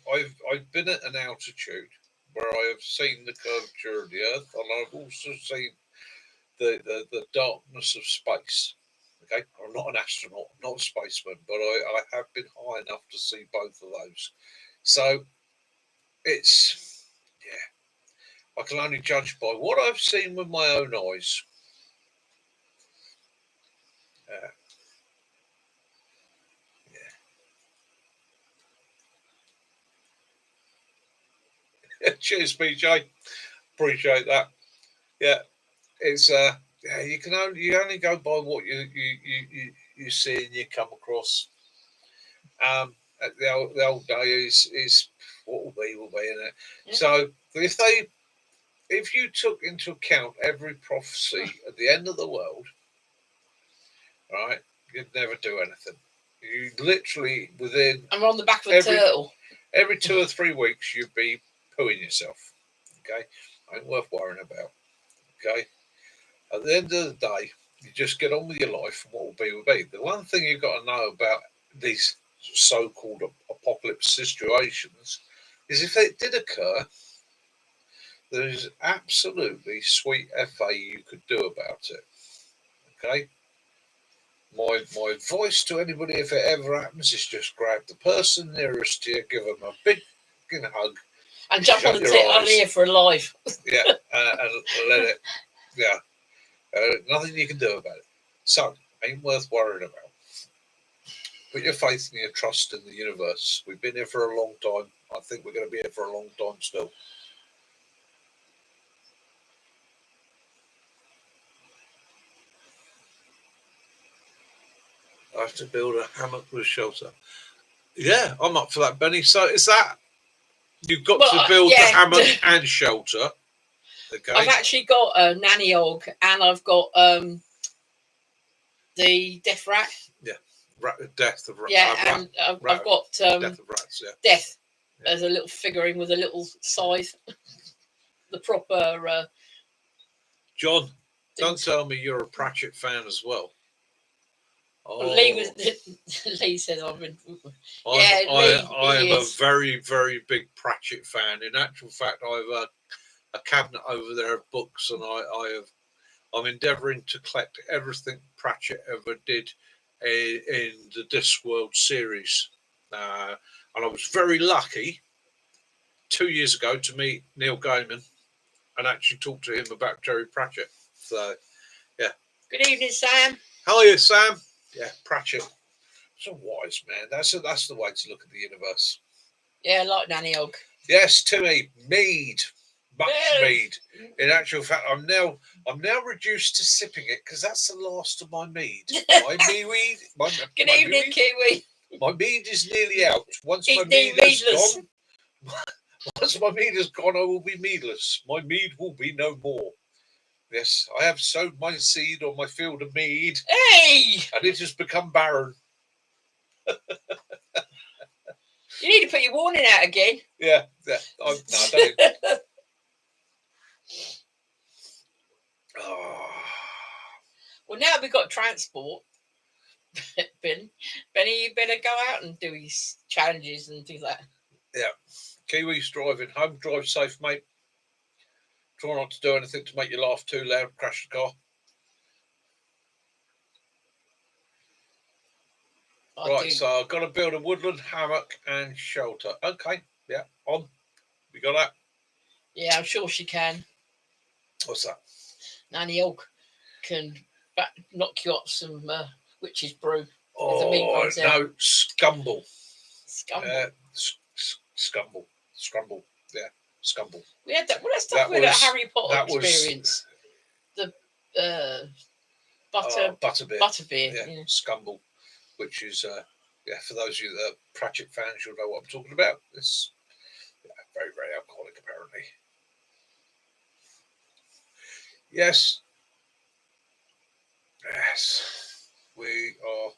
I've been at an altitude where I have seen the curvature of the Earth, and I've also seen the darkness of space. Okay, I'm not an astronaut, I'm not a spaceman, but I have been high enough to see both of those. So it's I can only judge by what I've seen with my own eyes. Cheers, BJ. Appreciate that. Yeah, it's you only go by what you see and you come across. The old day is what will be, isn't it? Yeah. So if you took into account every prophecy at the end of the world, right, you'd never do anything. You literally I'm on the back of a turtle. Every 2 or 3 weeks, you'd be pooing yourself. Okay, ain't worth worrying about. Okay, at the end of the day, you just get on with your life, and what will be. The one thing you've got to know about these so-called apocalypse situations is if it did occur, there is absolutely sweet FA you could do about it. Okay. My advice to anybody, if it ever happens, is just grab the person nearest to you, give them a big hug, and jump on the tip for a life. Yeah, and let it. Yeah, nothing you can do about it. So, ain't worth worrying about. Put your faith and your trust in the universe. We've been here for a long time. I think we're going to be here for a long time still. I have to build a hammock with shelter. Yeah, I'm up for that, Benny. So is that you've got to build the hammock and shelter? Okay. I've actually got a nanny hog, and I've got the death rat. Yeah, death of rat. Yeah, and I've got death of rats. Yeah, death. Yeah. There's a little figurine with a little scythe. The proper. John, don't tell me you're a Pratchett fan as well. Oh. Lee says I've been. I am a very, very big Pratchett fan. In actual fact, I've a cabinet over there of books, and I'm endeavouring to collect everything Pratchett ever did in the Discworld series. And I was very lucky 2 years ago to meet Neil Gaiman and actually talk to him about Terry Pratchett. So, yeah. Good evening, Sam. How are you, Sam? Yeah, Pratchett. It's a wise man. That's the way to look at the universe. Yeah, like Nanny Hog. Yes, Timmy. Mead. Much mead. In actual fact, I'm now reduced to sipping it because that's the last of my mead. My mead. Good evening, mead, Kiwi. My mead is nearly out. Once my mead is gone, I will be meadless. My mead will be no more. Yes, I have sowed my seed on my field of mead. Hey! And it has become barren. You need to put your warning out again. Yeah. I don't. Well, now we've got transport, Benny, you better go out and do his challenges and do that. Yeah. Kiwi's driving home. Drive safe, mate. Try not to do anything to make you laugh too loud, crash the car. Right, so I've got to build a woodland hammock and shelter. Okay, yeah, on. We got that? Yeah, I'm sure she can. What's that? Nanny Elk can knock you up some witch's brew. Oh, no, scumble. Scumble. Scumble. Yeah, scumble. We had that. Well, that's stuff with a Harry Potter experience. The butterbeer. Yeah, scumble, which is for those of you that are Pratchett fans, you'll know what I'm talking about. It's very, very alcoholic, apparently. Yes, we are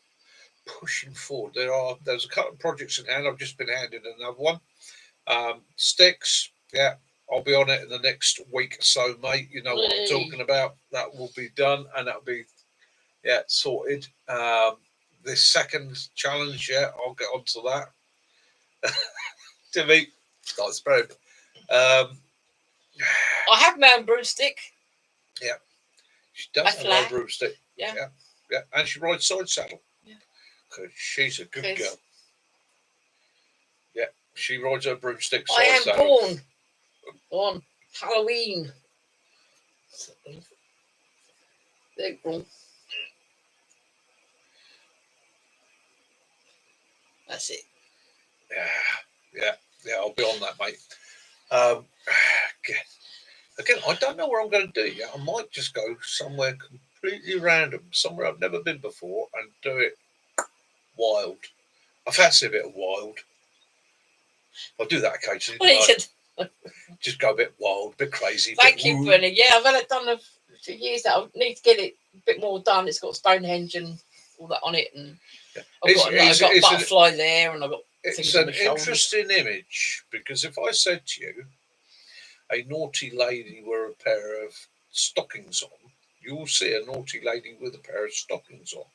pushing forward. There's a couple of projects in hand. I've just been handed another one. Sticks, yeah, I'll be on it in the next week or so, mate. You know what I'm talking about. That will be done, and that'll be sorted. This second challenge, I'll get onto that. Timmy, not spread. I have my own broomstick. Yeah, she does have her own broomstick. Yeah, and she rides side saddle. Yeah, because she's a good girl. Yeah, she rides her broomstick side I am saddle. born on Halloween. April. That's it. Yeah, I'll be on that, mate. Again, I don't know where I'm going to do yet. I might just go somewhere completely random, somewhere I've never been before, and do it wild. I fancy a bit of wild. I'll do that occasionally. Just go a bit wild, a bit crazy. Thank you, Bernie. Yeah, I've had it done for years. I need to get it a bit more done. It's got Stonehenge and all that on it, and I've got a butterfly there, and I've got. It's an interesting image, because if I said to you, a naughty lady with a pair of stockings on, you'll see a naughty lady with a pair of stockings on.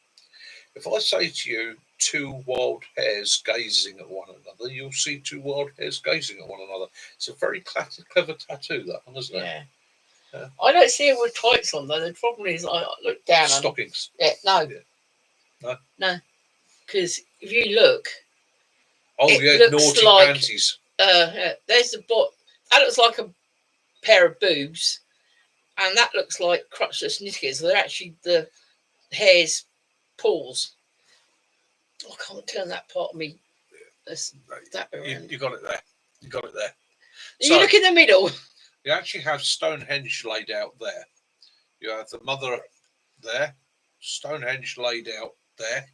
If I say to you, two wild hares gazing at one another, you'll see two wild hares gazing at one another. It's a very clever tattoo, that one, isn't it? Yeah. I don't see it with tights on, though. The problem is I look down. Stockings. No. No. Because if you look. Oh, yeah, naughty panties. There's the bot. That looks like a pair of boobs, and that looks like crotchless knickers. They're actually the hare's paws. I can't turn that part of me. You got it there. You got it there. You look in the middle. You actually have Stonehenge laid out there. You have the mother there, Stonehenge laid out there.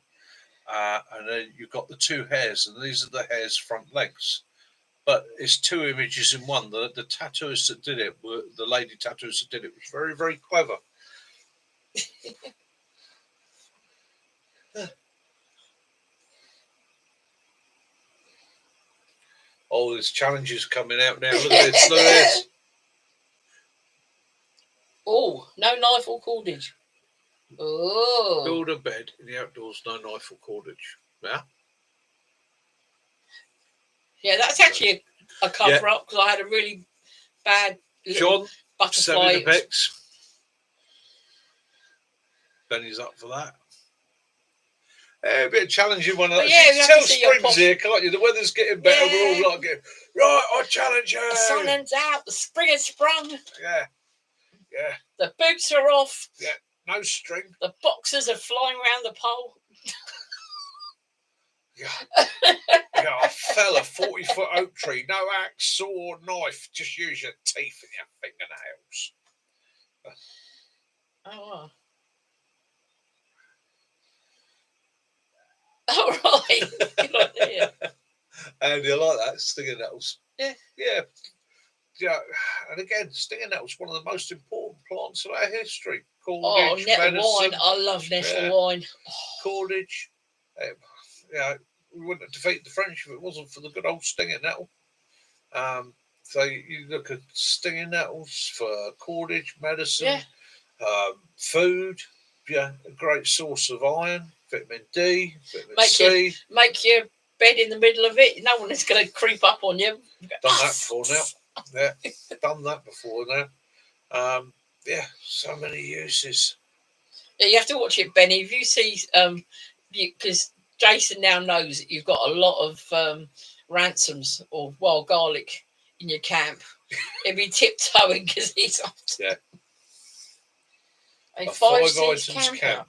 And then you've got the two hares, and these are the hare's front legs. But it's two images in one. The tattooist that did it, the lady tattooist that did it, was very, very clever. Oh, there's challenges coming out now. Look at this. Look at this. Oh, no knife or cordage. Oh. Build a bed in the outdoors, no knife or cordage. Yeah? Yeah, that's actually a cover up, because I had a really bad John, butterfly. Benny's up for that. A bit of challenging one. Tell spring's here, can't you? The weather's getting better. Yeah. We're all like, right, I challenge you. The sun ends out. The spring has sprung. Yeah. The boots are off. Yeah, no string. The boxers are flying around the pole. I fell a 40-foot oak tree. No axe, sword, knife. Just use your teeth and your fingernails. Oh, wow. All right. And you like that, stinging nettles? Yeah. And again, stinging nettles, one of the most important plants of our history. Cordage, nettle wine. I love nettle wine. Cordage. We wouldn't have defeated the French if it wasn't for the good old stinging nettle. So you look at stinging nettles for cordage, medicine, food. Yeah, a great source of iron, vitamin D, vitamin C. Make your bed in the middle of it. No one is going to creep up on you. Done that before now. Yeah, done that before now. So many uses. Yeah, you have to watch it, Benny. If you see, because Jason now knows that you've got a lot of ransoms or wild garlic in your camp. He'll be tiptoeing because he's off. Yeah. A A 5 items camper. camp.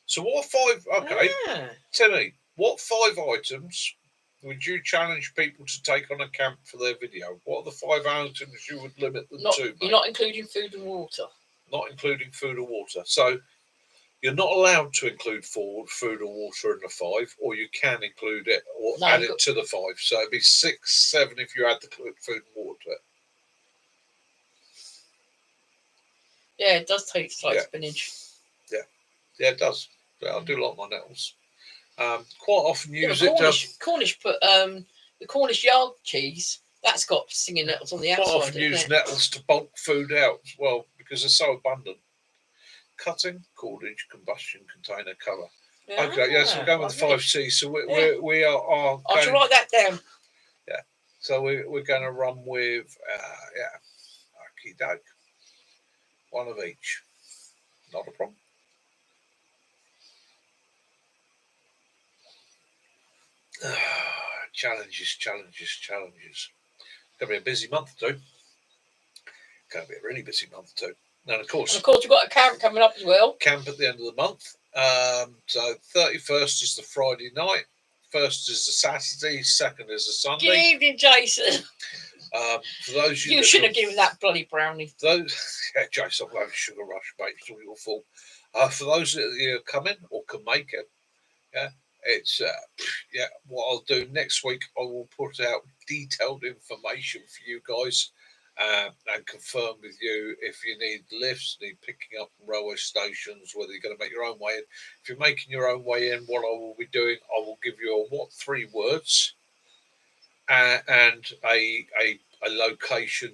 So what 5? Okay, Ah. Timmy, what 5 items would you challenge people to take on a camp for their video? What are the 5 items you would limit them to? Mate? You're not including food and water. Not including food or water. So you're not allowed to include food or water in the 5, or you can include it or add it to the 5. So it'd be 6, 7 if you add the food and water to it. Yeah, it does taste like spinach. Yeah, it does. Yeah, I do like my nettles. Quite often use Cornish put the Cornish yard cheese. That's got singing nettles on the outside. Quite often use nettles to bulk food out as well because they're so abundant. Cutting, cordage, combustion, container, cover. Yeah, okay, yes, we're going with the 5C. So we are. I should write that down. Yeah. So we're going to run with okie doke. 1 of each. Not a problem. Challenges. Going to be a busy month too. Going to be a really busy month too. And of course, you've got a camp coming up as well. Camp at the end of the month. So 31st is the Friday night. 1st is the Saturday. 2nd is the Sunday. Good evening, Jason. For those you should have given that bloody brownie. Jason, I'm having sugar rush, mate. It's all your fault. For those that are coming or can make it, it's what I'll do next week. I will put out detailed information for you guys and confirm with you if you need lifts, need picking up from railway stations, whether you're going to make your own way in. If you're making your own way in, what I will be doing, I will give you 3 words and a location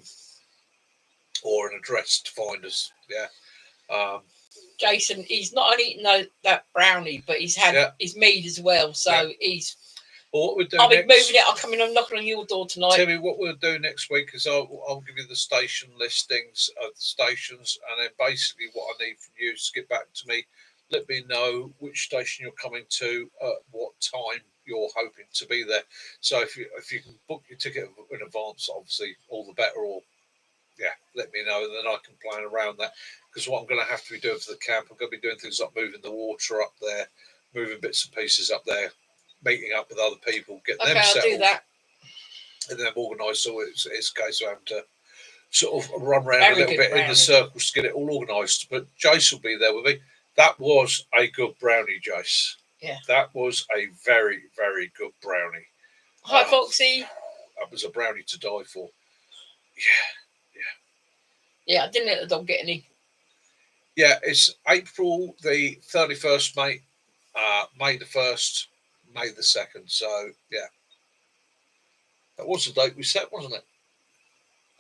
or an address to find us. Jason, he's not only eaten that brownie, but he's had his mead as well. So he's. Well, what we're doing I'll be moving it. I'll come in and knocking on your door tonight. Timmy, what we'll do next week is I'll give you the station listings of the stations, and then basically what I need from you is to get back to me. Let me know which station you're coming to, at what time you're hoping to be there. So if you can book your ticket in advance, obviously all the better. Or let me know, and then I can plan around that. Because what I'm going to have to be doing for the camp, I'm going to be doing things like moving the water up there, moving bits and pieces up there, meeting up with other people, getting them settled. I'll do that. And then organised, so it's a case of having to sort of run around a little bit in the circles to get it all organised. But Jace will be there with me. That was a good brownie, Jace. Yeah. That was a very, very good brownie. Hi, Foxy. That was a brownie to die for. Yeah, I didn't let the dog get any. Yeah, it's April the 31st, mate. May the 1st, May the 2nd. So, that was the date we set, wasn't it?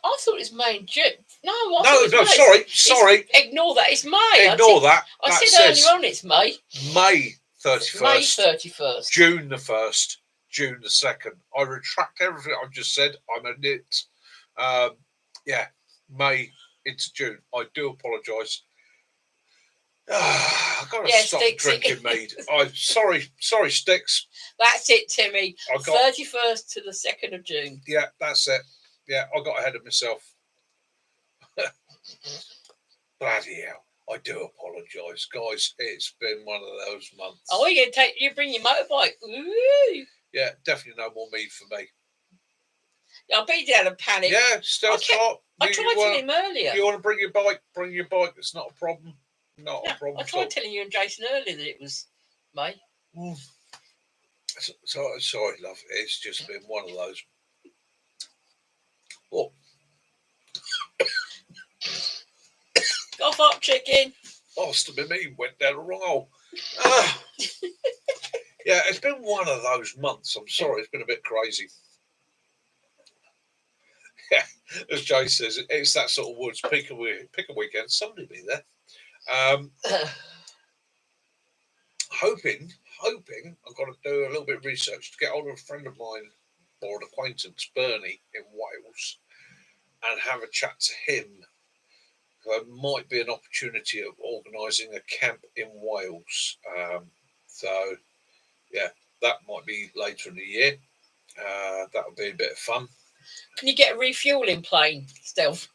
I thought it was May and June. No, sorry. Ignore that. It's May. Ignore that. I said earlier on it's May. May 31st. May 31st. June the 1st. June the 2nd. I retract everything I've just said. I'm a nit. May into June. I do apologise. I've got to stop drinking mead. I'm sorry, Sticks. That's it, Timmy. 31st to the 2nd of June. Yeah, that's it. Yeah, I got ahead of myself. Bloody hell. I do apologise, guys. It's been one of those months. Oh, you bring your motorbike. Ooh. Yeah, definitely no more mead for me. I'll be down and panic. Yeah, still stop. I tried telling him earlier. You want to bring your bike? Bring your bike. It's not a problem. Not a problem. I tried telling you and Jason earlier that it was May. Sorry, love. It's just been one of those. Oh. Cough up, chicken. Must have been me. Went down the wrong hole. Yeah, it's been one of those months. I'm sorry. It's been a bit crazy. Yeah, as Jay says, it's that sort of woods. Pick a weekend. Somebody be there. Hoping I've got to do a little bit of research to get hold of a friend of mine or an acquaintance, Bernie, in Wales, and have a chat to him. There might be an opportunity of organising a camp in Wales. that might be later in the year. That'll be a bit of fun. Can you get a refueling plane, Stealth?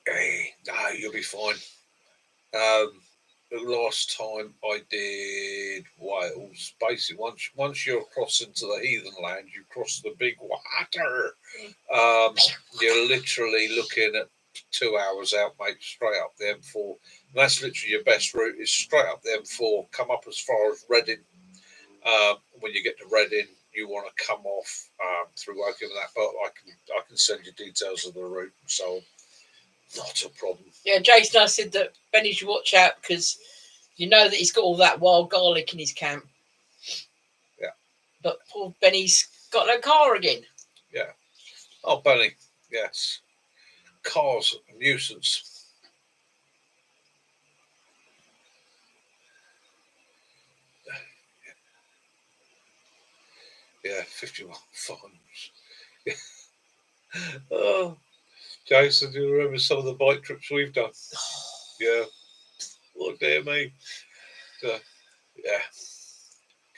Hey, no, you'll be fine. The last time I did Wales, basically once you're across into the heathen land, you cross the big water. You're literally looking at 2 hours out, mate, straight up the M4. And that's literally your best route, is straight up the M4, come up as far as Reading. When you get to Reading, you want to come off through Woking and that, but I can send you details of the route, so not a problem. Yeah, Jason, I said that Benny should watch out because you know that he's got all that wild garlic in his camp. Yeah. But poor Benny's got no car again. Yeah. Oh, Benny, yes. Cars, a nuisance. Yeah, 51 fines. Oh, Jason, do you remember some of the bike trips we've done? Yeah. Oh, dear me. Yeah.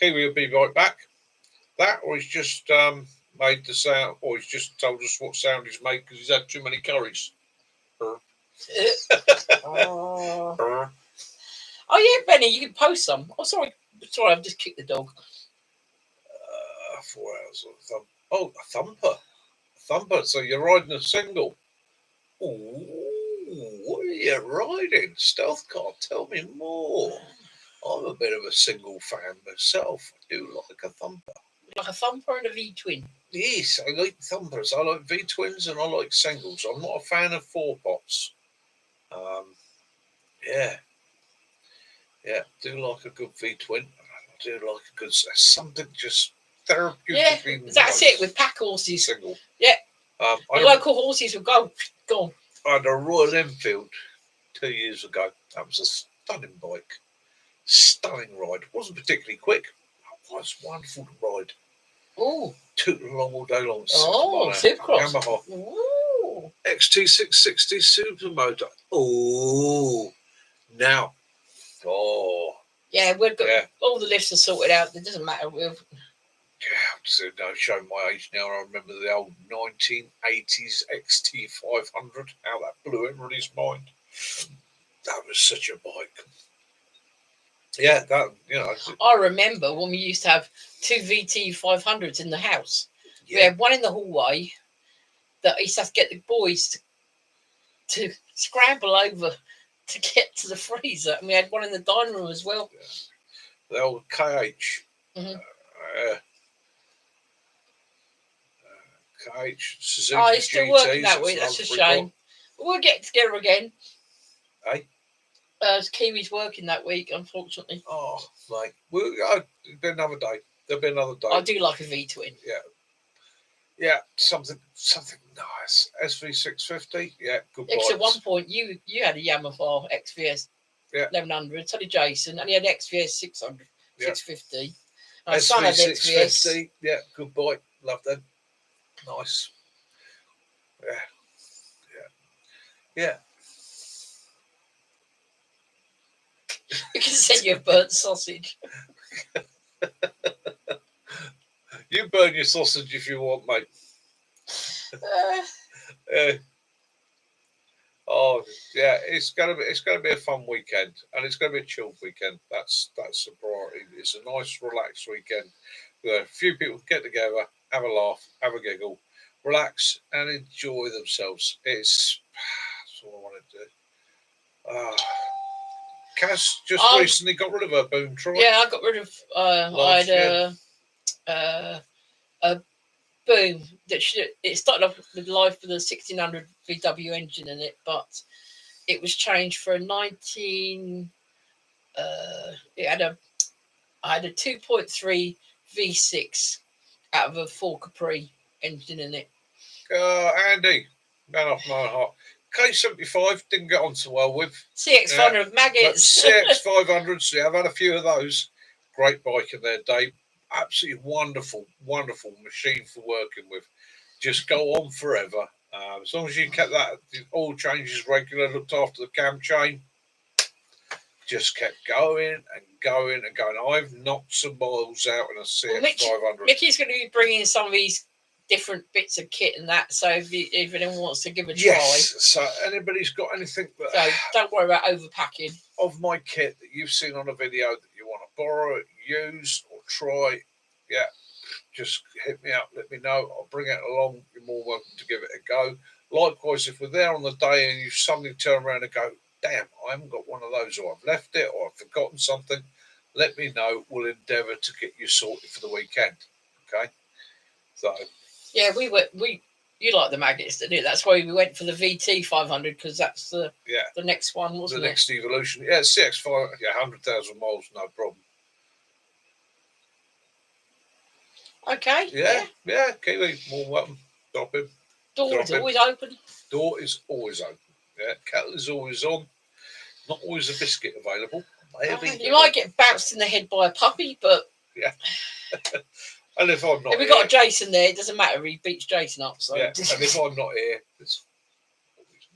Kiwi will be right back. That, or he's just made the sound, or he's just told us what sound he's made because he's had too many curries. Oh yeah, Benny, you can post some. Oh, sorry, I've just kicked the dog. 4 hours on a thump. Oh, a thumper. So you're riding a single. Ooh, what are you riding? Stealth car, tell me more. I'm a bit of a single fan myself. I do like a thumper. Like a thumper and a V-twin. Yes, I like thumpers. I like V-twins and I like singles. I'm not a fan of 4-pots. Yeah, do like a good V-twin. I do like a good, something just therapeutically nice. That's it, with pack horses. Single. Yeah. The local horses will go. I had a Royal Enfield 2 years ago. That was a stunning bike. Stunning ride. Wasn't particularly quick. It was wonderful to ride. Oh. Took along all day long. Oh, Supercross. Yamaha. Ooh. XT660 Supermoto. Oh. Now. Oh. Yeah, we've got all the lifts are sorted out. It doesn't matter. So no, showing my age now. I remember the old 1980s XT500. How that blew everybody's mind. That was such a bike. Yeah, that, you know. I remember when we used to have 2 VT500s in the house. Yeah. We had one in the hallway that I used to have to get the boys to scramble over to get to the freezer, and we had one in the dining room as well. Yeah. The old KH. Mm-hmm. KH Suzuki. Oh, he's still working that GTs, week. That's a shame. We'll get together again. Hey? Kiwi's working that week, unfortunately. Oh, mate. There'll be another day. I do like a V-twin. Yeah, something nice. SV650. Yeah, good. Because at one point you had a Yamaha XVS 1100. So did Jason, and he had an XVS 600, 650. My son had XVS. Yeah, good boy. Love them. Nice. Yeah. You can send you a burnt sausage. You burn your sausage if you want, mate. Oh yeah, it's gonna be a fun weekend, and it's gonna be a chilled weekend. That's the priority. It's a nice, relaxed weekend. Where a few people get together, have a laugh, have a giggle, relax, and enjoy themselves. That's what I want to do. Kaz just recently got rid of her boom trike. Yeah, I got rid of. I had a boom that it started off with life with a 1600 VW engine in it, but it was changed for a 19. I had a 2.3 V6 out of a 4 Capri engine in it. Andy, man off my heart. K75 didn't get on so well with. CX500 maggots. CX500s, yeah, I've had a few of those. Great bike in their day. Absolutely wonderful machine for working with. Just go on forever. As long as you kept that, the oil changes regular, looked after the cam chain, just kept going and going and going. I've knocked some miles out in a CX500. Mickey's going to be bringing some of these different bits of kit and that. So if anyone wants to give a try, so anybody's got anything that, so don't worry about overpacking of my kit that you've seen on a video that you want to borrow, use, or try, just hit me up, let me know. I'll bring it along. You're more welcome to give it a go. Likewise, if we're there on the day and you suddenly turn around and go, damn, I haven't got one of those, or I've left it, or I've forgotten something, let me know. We'll endeavour to get you sorted for the weekend. Okay? So yeah, you like the magnets, didn't you? That's why we went for the VT 500, because that's the next one, wasn't the next evolution. Yeah, CX5, 100,000 miles, no problem. Okay. Yeah, Kiwi, more welcome. Drop him. Door is always open. Door is always open. Yeah, kettle is always on. Not always a biscuit available. You might get bounced in the head by a puppy, but yeah. And if I'm not, if we got a Jason there, it doesn't matter. He beats Jason up. So yeah. And if I'm not here, it's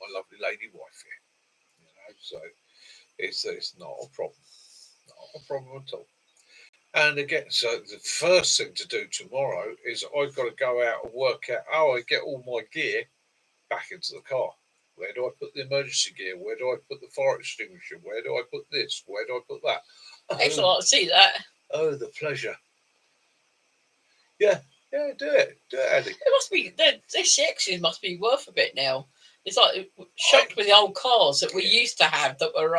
my lovely lady wife here. So it's not a problem. Not a problem at all. And again, so the first thing to do tomorrow is I've got to go out and work out how I get all my gear back into the car. Where do I put the emergency gear? Where do I put the fire extinguisher? Where do I put this? Where do I put that? Excellent. See that. Oh, the pleasure. Yeah, do it, Eddie. It must be the CXs must be worth a bit now. It's like shocked with the old cars that we used to have that were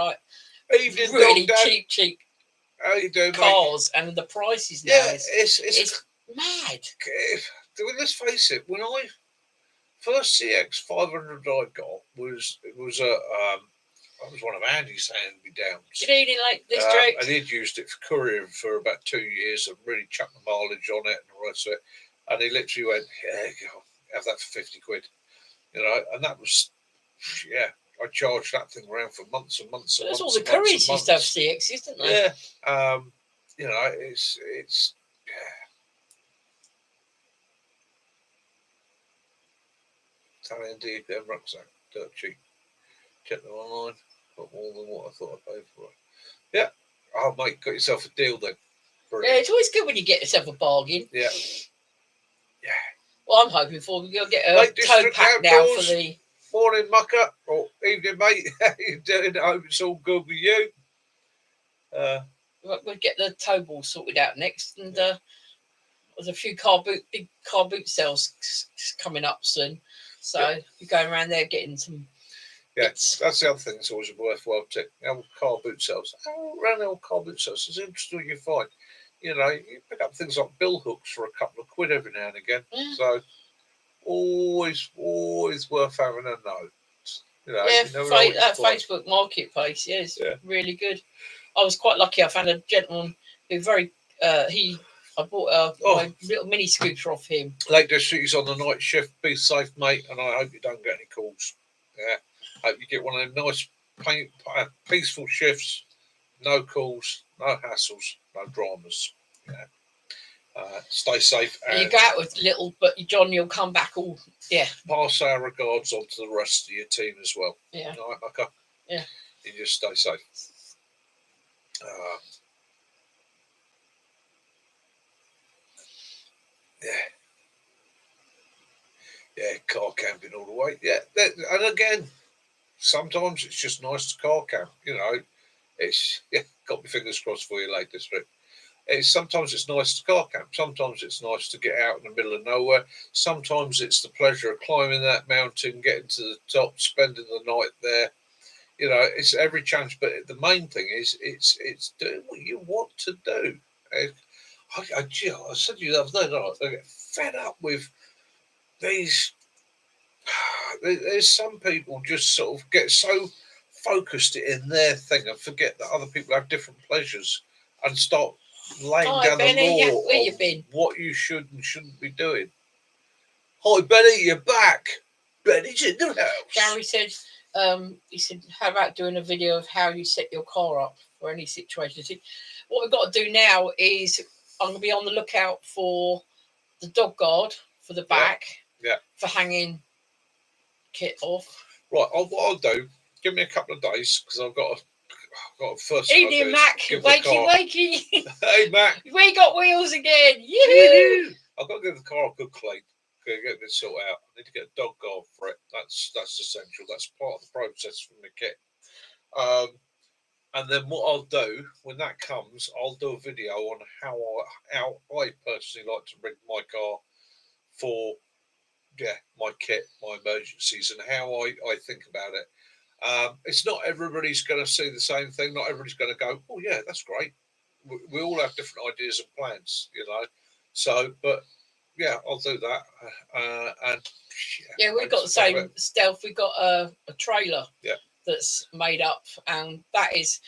really cheap. How you doing, cars, mate? And the prices now. Yeah, it's mad. Let's face it. When I first CX500 I got was one of Andy's hand-me-downs. Good evening, Lake District. And he'd used it for couriering for about 2 years and really chucked the mileage on it and the rest of it. And he literally went, have that for 50 quid. And that was, I charged that thing around for months and months and months. All the couriers used to have CXs, didn't they? Yeah. It's Tell Andy them rucksack, dirt cheap. Check them online. Got more than what I thought I paid for it. Yeah. Oh, mate, got yourself a deal then. Brilliant. Yeah, it's always good when you get yourself a bargain. Yeah. Well, I'm hoping for we'll get a tow pack now for the morning, mucker, or evening, mate. How you doing? I hope it's all good with you. We'll get the tow ball sorted out next, and there's a few big car boot sales coming up soon. So you're going around there getting some. Yeah, that's the other thing that's always a worthwhile tip. Car boot sales. Around the old car boot sales, it's interesting what you find. You pick up things like bill hooks for a couple of quid every now and again. Yeah. So always worth having a note. Facebook Marketplace, is really good. I was quite lucky. I found a gentleman who I bought my little mini scooter off him. Lake District is on the night shift. Be safe, mate, and I hope you don't get any calls. Yeah, hope you get one of them nice, peaceful shifts. No calls, no hassles, no dramas. Yeah. Stay safe. And you go out with little, but John, you'll come back all. Yeah. Pass our regards on to the rest of your team as well. Yeah. All right, Mucker? Yeah. You just stay safe. Yeah, car camping all the way. Yeah, and again, sometimes it's just nice to car camp. It's got my fingers crossed for you, Lake District. Sometimes it's nice to car camp. Sometimes it's nice to get out in the middle of nowhere. Sometimes it's the pleasure of climbing that mountain, getting to the top, spending the night there. It's every chance. But the main thing is, it's doing what you want to do. I said to you the other day, I get fed up with these. There's some people just sort of get so focused in their thing and forget that other people have different pleasures and start laying down the law of what you should and shouldn't be doing. Hi, Benny, you're back. Benny's in the house. Gary said, he said, how about doing a video of how you set your car up for any situation? What we've got to do now is I'm going to be on the lookout for the dog guard for the back, for hanging kit off. Right, what I'll do, give me a couple of days because I've got a first thing I'll do Evening, is Mac. give the Wakey, car. wakey. Hey, Mac. We got wheels again. Yoo-hoo! I've got to give the car a good clean. Get it sorted out. I need to get a dog guard for it. That's essential. That's part of the process for my kit. And then what I'll do when that comes, I'll do a video on how I personally like to rig my car for my kit, my emergencies, and how I think about it. It's not everybody's going to see the same thing. Not everybody's going to go, oh yeah, that's great. We all have different ideas and plans, So, but yeah, I'll do that. And yeah, we've got the same stealth. We've got a trailer. Yeah. That's made up, and that is,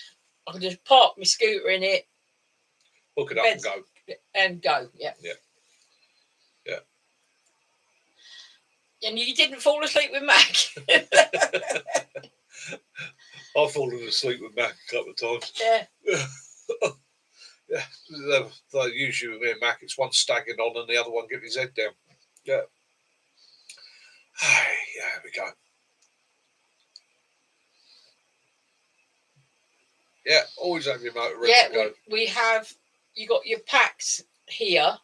I can just park my scooter in it, hook it up and go. Yeah. Yeah. And you didn't fall asleep with Mac. I've fallen asleep with Mac a couple of times. Yeah. Yeah. They're usually with me and Mac, it's one staggering on and the other one getting his head down. Yeah. Yeah, here we go. Yeah, always have your motor ready to go. We have, you got your packs here,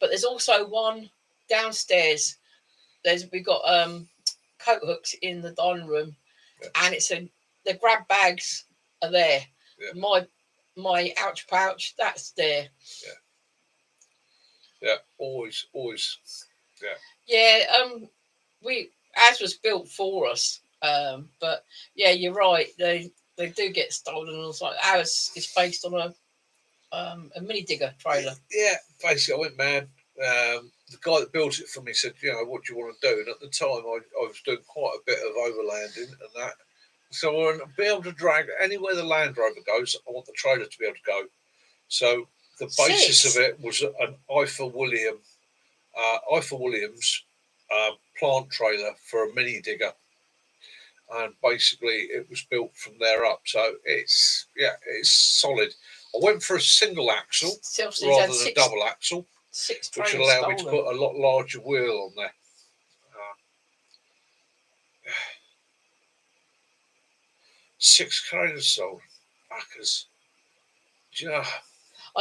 but there's also one downstairs. We've got coat hooks in the dining room, and the grab bags are there. Yeah. My ouch pouch, that's there. Yeah, always. Yeah, ours was built for us, but yeah, you're right. They do get stolen. And it's like ours is based on a mini digger trailer. Yeah, basically, I went mad. The guy that built it for me said, what do you want to do? And at the time, I was doing quite a bit of overlanding and that. So I want to be able to drag anywhere the Land Rover goes. I want the trailer to be able to go. So the basis of it was an Ifor Williams plant trailer for a mini digger. And basically it was built from there up. So it's solid. I went for a single axle rather than a double axle, which allowed me to put a lot larger wheel on there. 6 trailers sold. Fuckers. I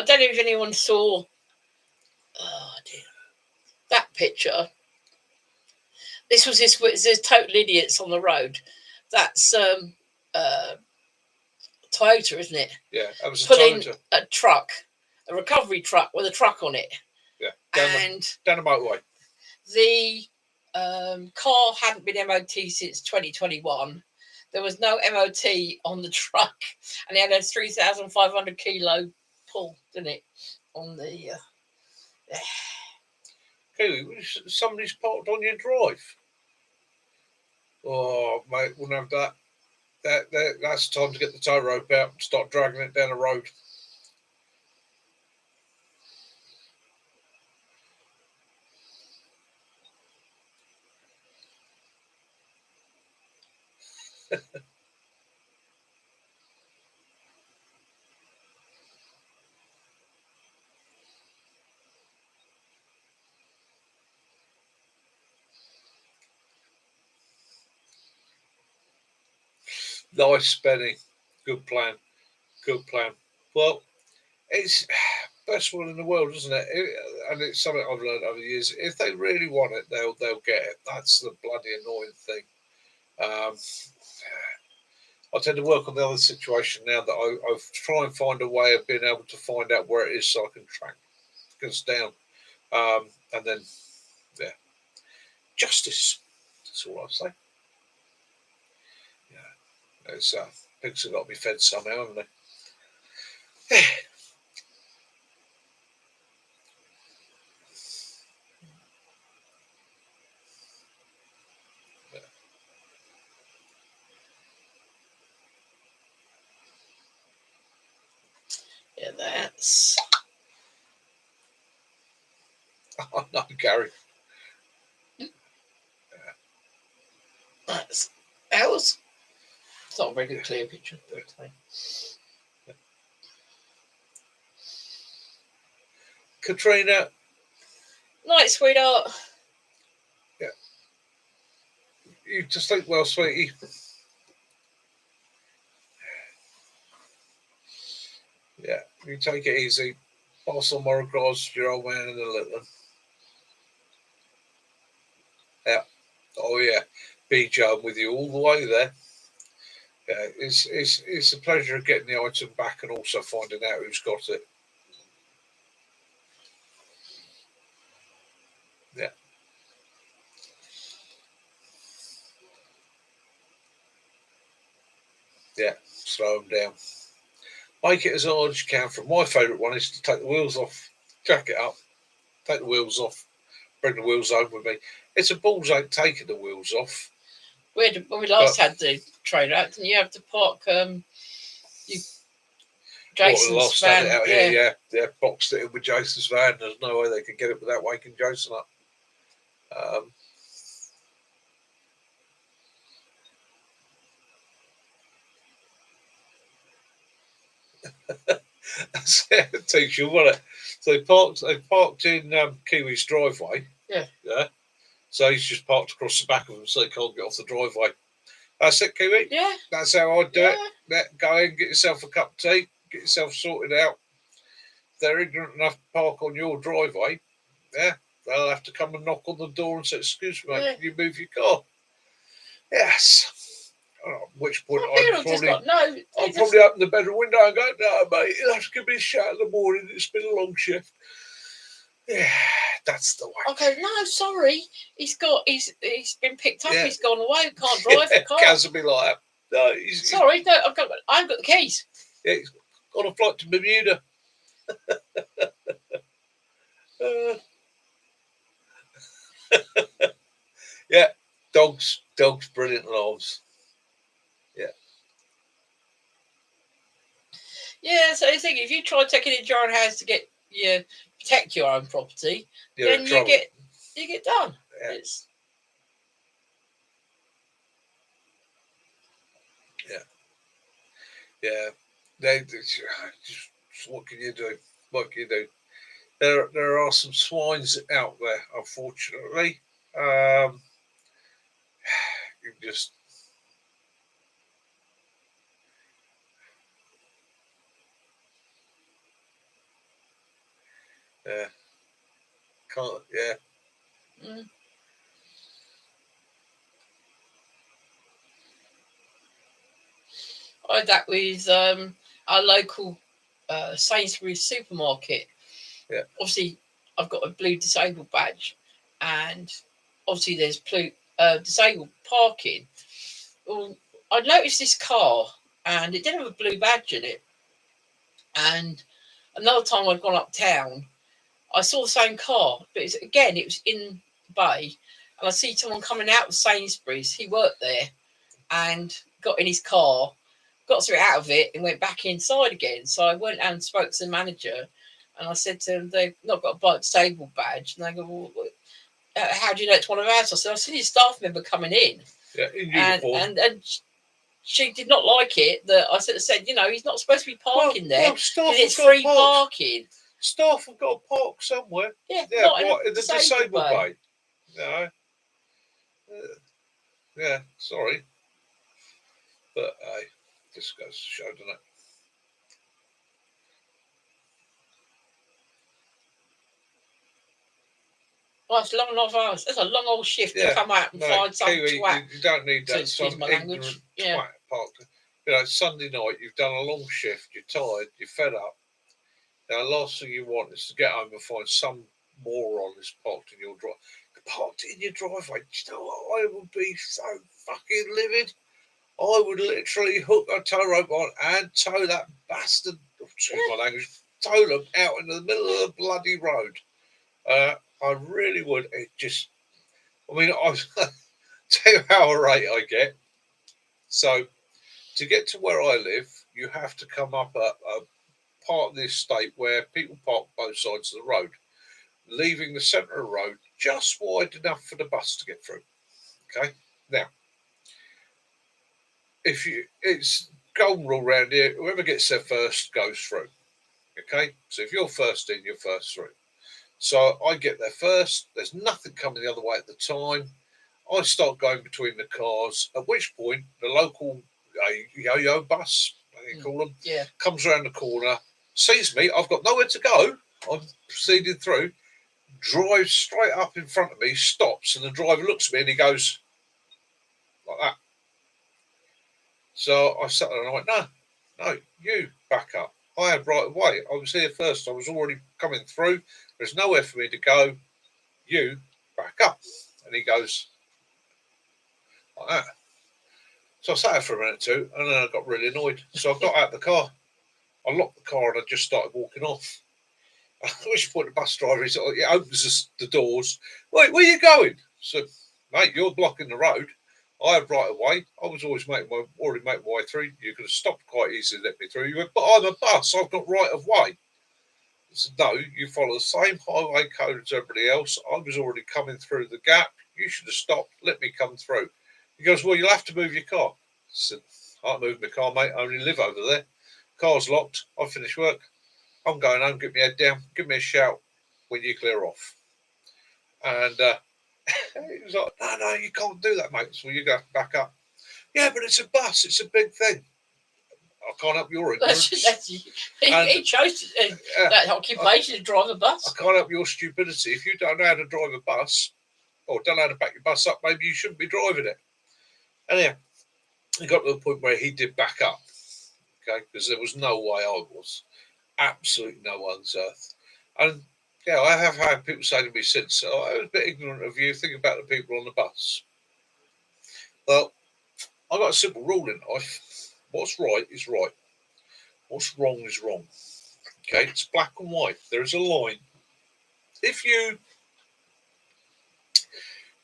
don't know if anyone saw that picture. There's total idiots on the road. That's Toyota, isn't it? Yeah, that was pulling Toyota. A truck, a recovery truck with a truck on it. Yeah, down the motorway. The car hadn't been MOT since 2021. There was no MOT on the truck, and it had a 3,500 kilo pull, didn't it? On the somebody's parked on your drive. Oh, mate, wouldn't have that. That's time to get the tow rope out and start dragging it down the road. Nice, Benny. Good plan. Well, it's best one in the world, isn't it? And it's something I've learned over the years. If they really want it, they'll get it. That's the bloody annoying thing. I tend to work on the other situation now that I try and find a way of being able to find out where it is so I can track it down. And then, justice. That's all I'll say. Yeah, it's pigs have got to be fed somehow, haven't they? Yeah, that's. Oh no, Gary. That's ours. It's not a very good clear picture. Katrina. Night, sweetheart. Yeah. you just think, well, sweetie, yeah, you take it easy. Pass on my regards to your old man and the little one. Yeah. Oh yeah. Be Joe with you all the way there. Yeah, it's a pleasure of getting the item back and also finding out who's got it. Yeah. Yeah. Slow them down. Make it as hard as you can. From my favourite one is to take the wheels off, jack it up, take the wheels off, bring the wheels home with me. It's a balls ache taking the wheels off. When we last had the trailer out, didn't you have to park Jason's van? Had it out here, yeah, boxed it in with Jason's van. There's no way they can get it without waking Jason up. Takes you, what it? So they parked in Kiwi's driveway. Yeah. Yeah. So he's just parked across the back of them so they can't get off the driveway. That's it, Kiwi. Yeah. That's how I do it. Go in, get yourself a cup of tea, get yourself sorted out. If they're ignorant enough to park on your driveway, yeah, they'll have to come and knock on the door and say, "Excuse me, can you move your car?" Yes. At which point I'd probably open the bedroom window and go, "No, mate, you'll have to give me a shout in the morning. It's been a long shift." Yeah, that's the way. Okay, no, sorry. He's been picked up. Yeah. He's gone away. Can't drive the car. Can't be like that. No, sorry, no, I've got the keys. Yeah, he's got a flight to Bermuda. Yeah, dogs, brilliant lives. Yeah. Yeah, so I think if you try taking it into your own hands to protect your own property, then you get done. Yeah. Yeah. Just, what can you do? What can you do? There are some swines out there, unfortunately. You just can't. Yeah. I had that with our local Sainsbury's supermarket. Yeah. Obviously, I've got a blue disabled badge, and obviously there's disabled parking. Well, I noticed this car, and it didn't have a blue badge in it. And another time I'd gone uptown, I saw the same car, but it was in the bay, and I see someone coming out of Sainsbury's. He worked there, and got in his car, got through out of it, and went back inside again. So I went and spoke to the manager, and I said to them, "They've not got a disabled badge." And they go, "Well, how do you know it's one of ours?" I said, "I've seen a staff member coming in." Yeah, in uniform. And she did not like it. That I said, he's not supposed to be parking there. It's free parking. Staff have got to park somewhere. Yeah, in the disabled bay. No. Yeah, sorry. But this goes to show, doesn't it? Well, it's long enough hours. That's a long old shift to come out and find some twat. You don't need that. Some ignorant twat parked. Sunday night, you've done a long shift, you're tired, you're fed up. Now, the last thing you want is to get home and find some moron who's parked in your driveway. Parked in your driveway. Do you know what? I would be so fucking livid. I would literally hook a tow rope on and tow that bastard, excuse my language, tow them out into the middle of the bloody road. I really would. It just, I'll tell you how irate I get. So, to get to where I live, you have to come up a part of the estate where people park both sides of the road, leaving the centre of the road just wide enough for the bus to get through. Okay? Now, it's golden rule around here, whoever gets there first goes through. Okay? So if you're first in, you're first through. So I get there first. There's nothing coming the other way at the time. I start going between the cars, at which point the local yo-yo bus, they call them, comes around the corner, sees me. I've got nowhere to go. I'm proceeding through, drives straight up in front of me, stops, and the driver looks at me and he goes like that. So I sat there and I went, no, you back up. I had right away. I was here first. I was already coming through. There's nowhere for me to go. You back up. And he goes like that. So I sat there for a minute or two, and then I got really annoyed. So I got out of the car. I locked the car and I just started walking off. At which point the bus driver opens the doors. Wait, where are you going? So, mate, you're blocking the road. I had right away. I was already making my way through. You could have stopped quite easily to let me through. You went, but I'm a bus. I've got right of way. I said, no, you follow the same highway code as everybody else. I was already coming through the gap. You should have stopped. Let me come through. He goes, well, you'll have to move your car. I said, I can't move my car, mate. I only live over there. Car's locked. I've finished work. I'm going home. Get my head down. Give me a shout when you clear off. And he was like, no, you can't do that, mate. So you go back up. Yeah, but it's a bus. It's a big thing. I can't help your ignorance. He chose that occupation to drive a bus. I can't help your stupidity. If you don't know how to drive a bus, or don't know how to back your bus up, maybe you shouldn't be driving it. Anyhow, he got to the point where he did back up, okay, because there was no way I was. Absolutely no one's earth. And yeah, I have had people say to me since, so I was a bit ignorant of you. Think about the people on the bus. Well, I've got a simple rule in life. What's right is right. What's wrong is wrong. Okay, it's black and white. There is a line. If you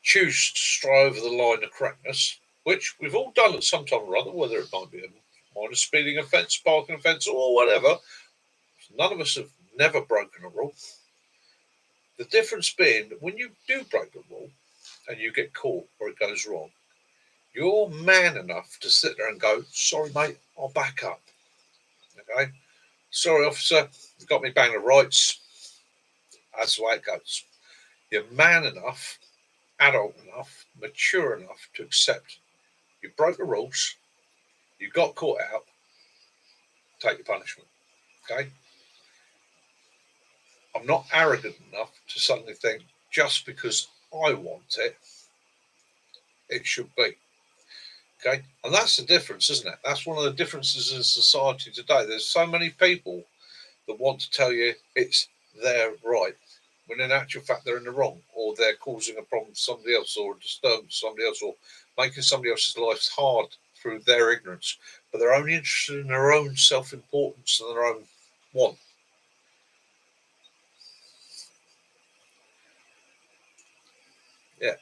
choose to stray over the line of correctness, which we've all done at some time or other, whether it might be a minor speeding offence, parking offence, or whatever, none of us have never broken a rule. The difference being that when you do break the rule and you get caught or it goes wrong, you're man enough to sit there and go, sorry, mate, I'll back up. Okay? Sorry, officer, you got me bang of rights. That's the way it goes. You're man enough, adult enough, mature enough to accept you broke the rules, you got caught out, take your punishment. Okay? I'm not arrogant enough to suddenly think just because I want it, it should be. Okay? And that's the difference, isn't it? That's one of the differences in society today. There's so many people that want to tell you it's their right, when in actual fact they're in the wrong, or they're causing a problem for somebody else, or a disturbance to somebody else, or making somebody else's life hard through their ignorance. But they're only interested in their own self-importance and their own want. Yeah.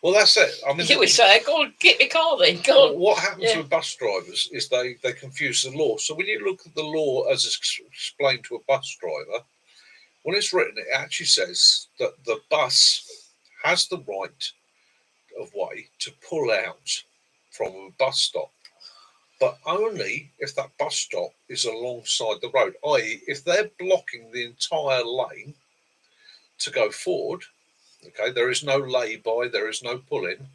Well, that's it. I mean, you would say, go on, get your car then. Go on. What happens with bus drivers is they confuse the law. So when you look at the law as it's explained to a bus driver, when it's written, it actually says that the bus has the right of way to pull out from a bus stop, but only if that bus stop is alongside the road, i.e. if they're blocking the entire lane to go forward. Okay, there is no lay-by, there is no pull-in.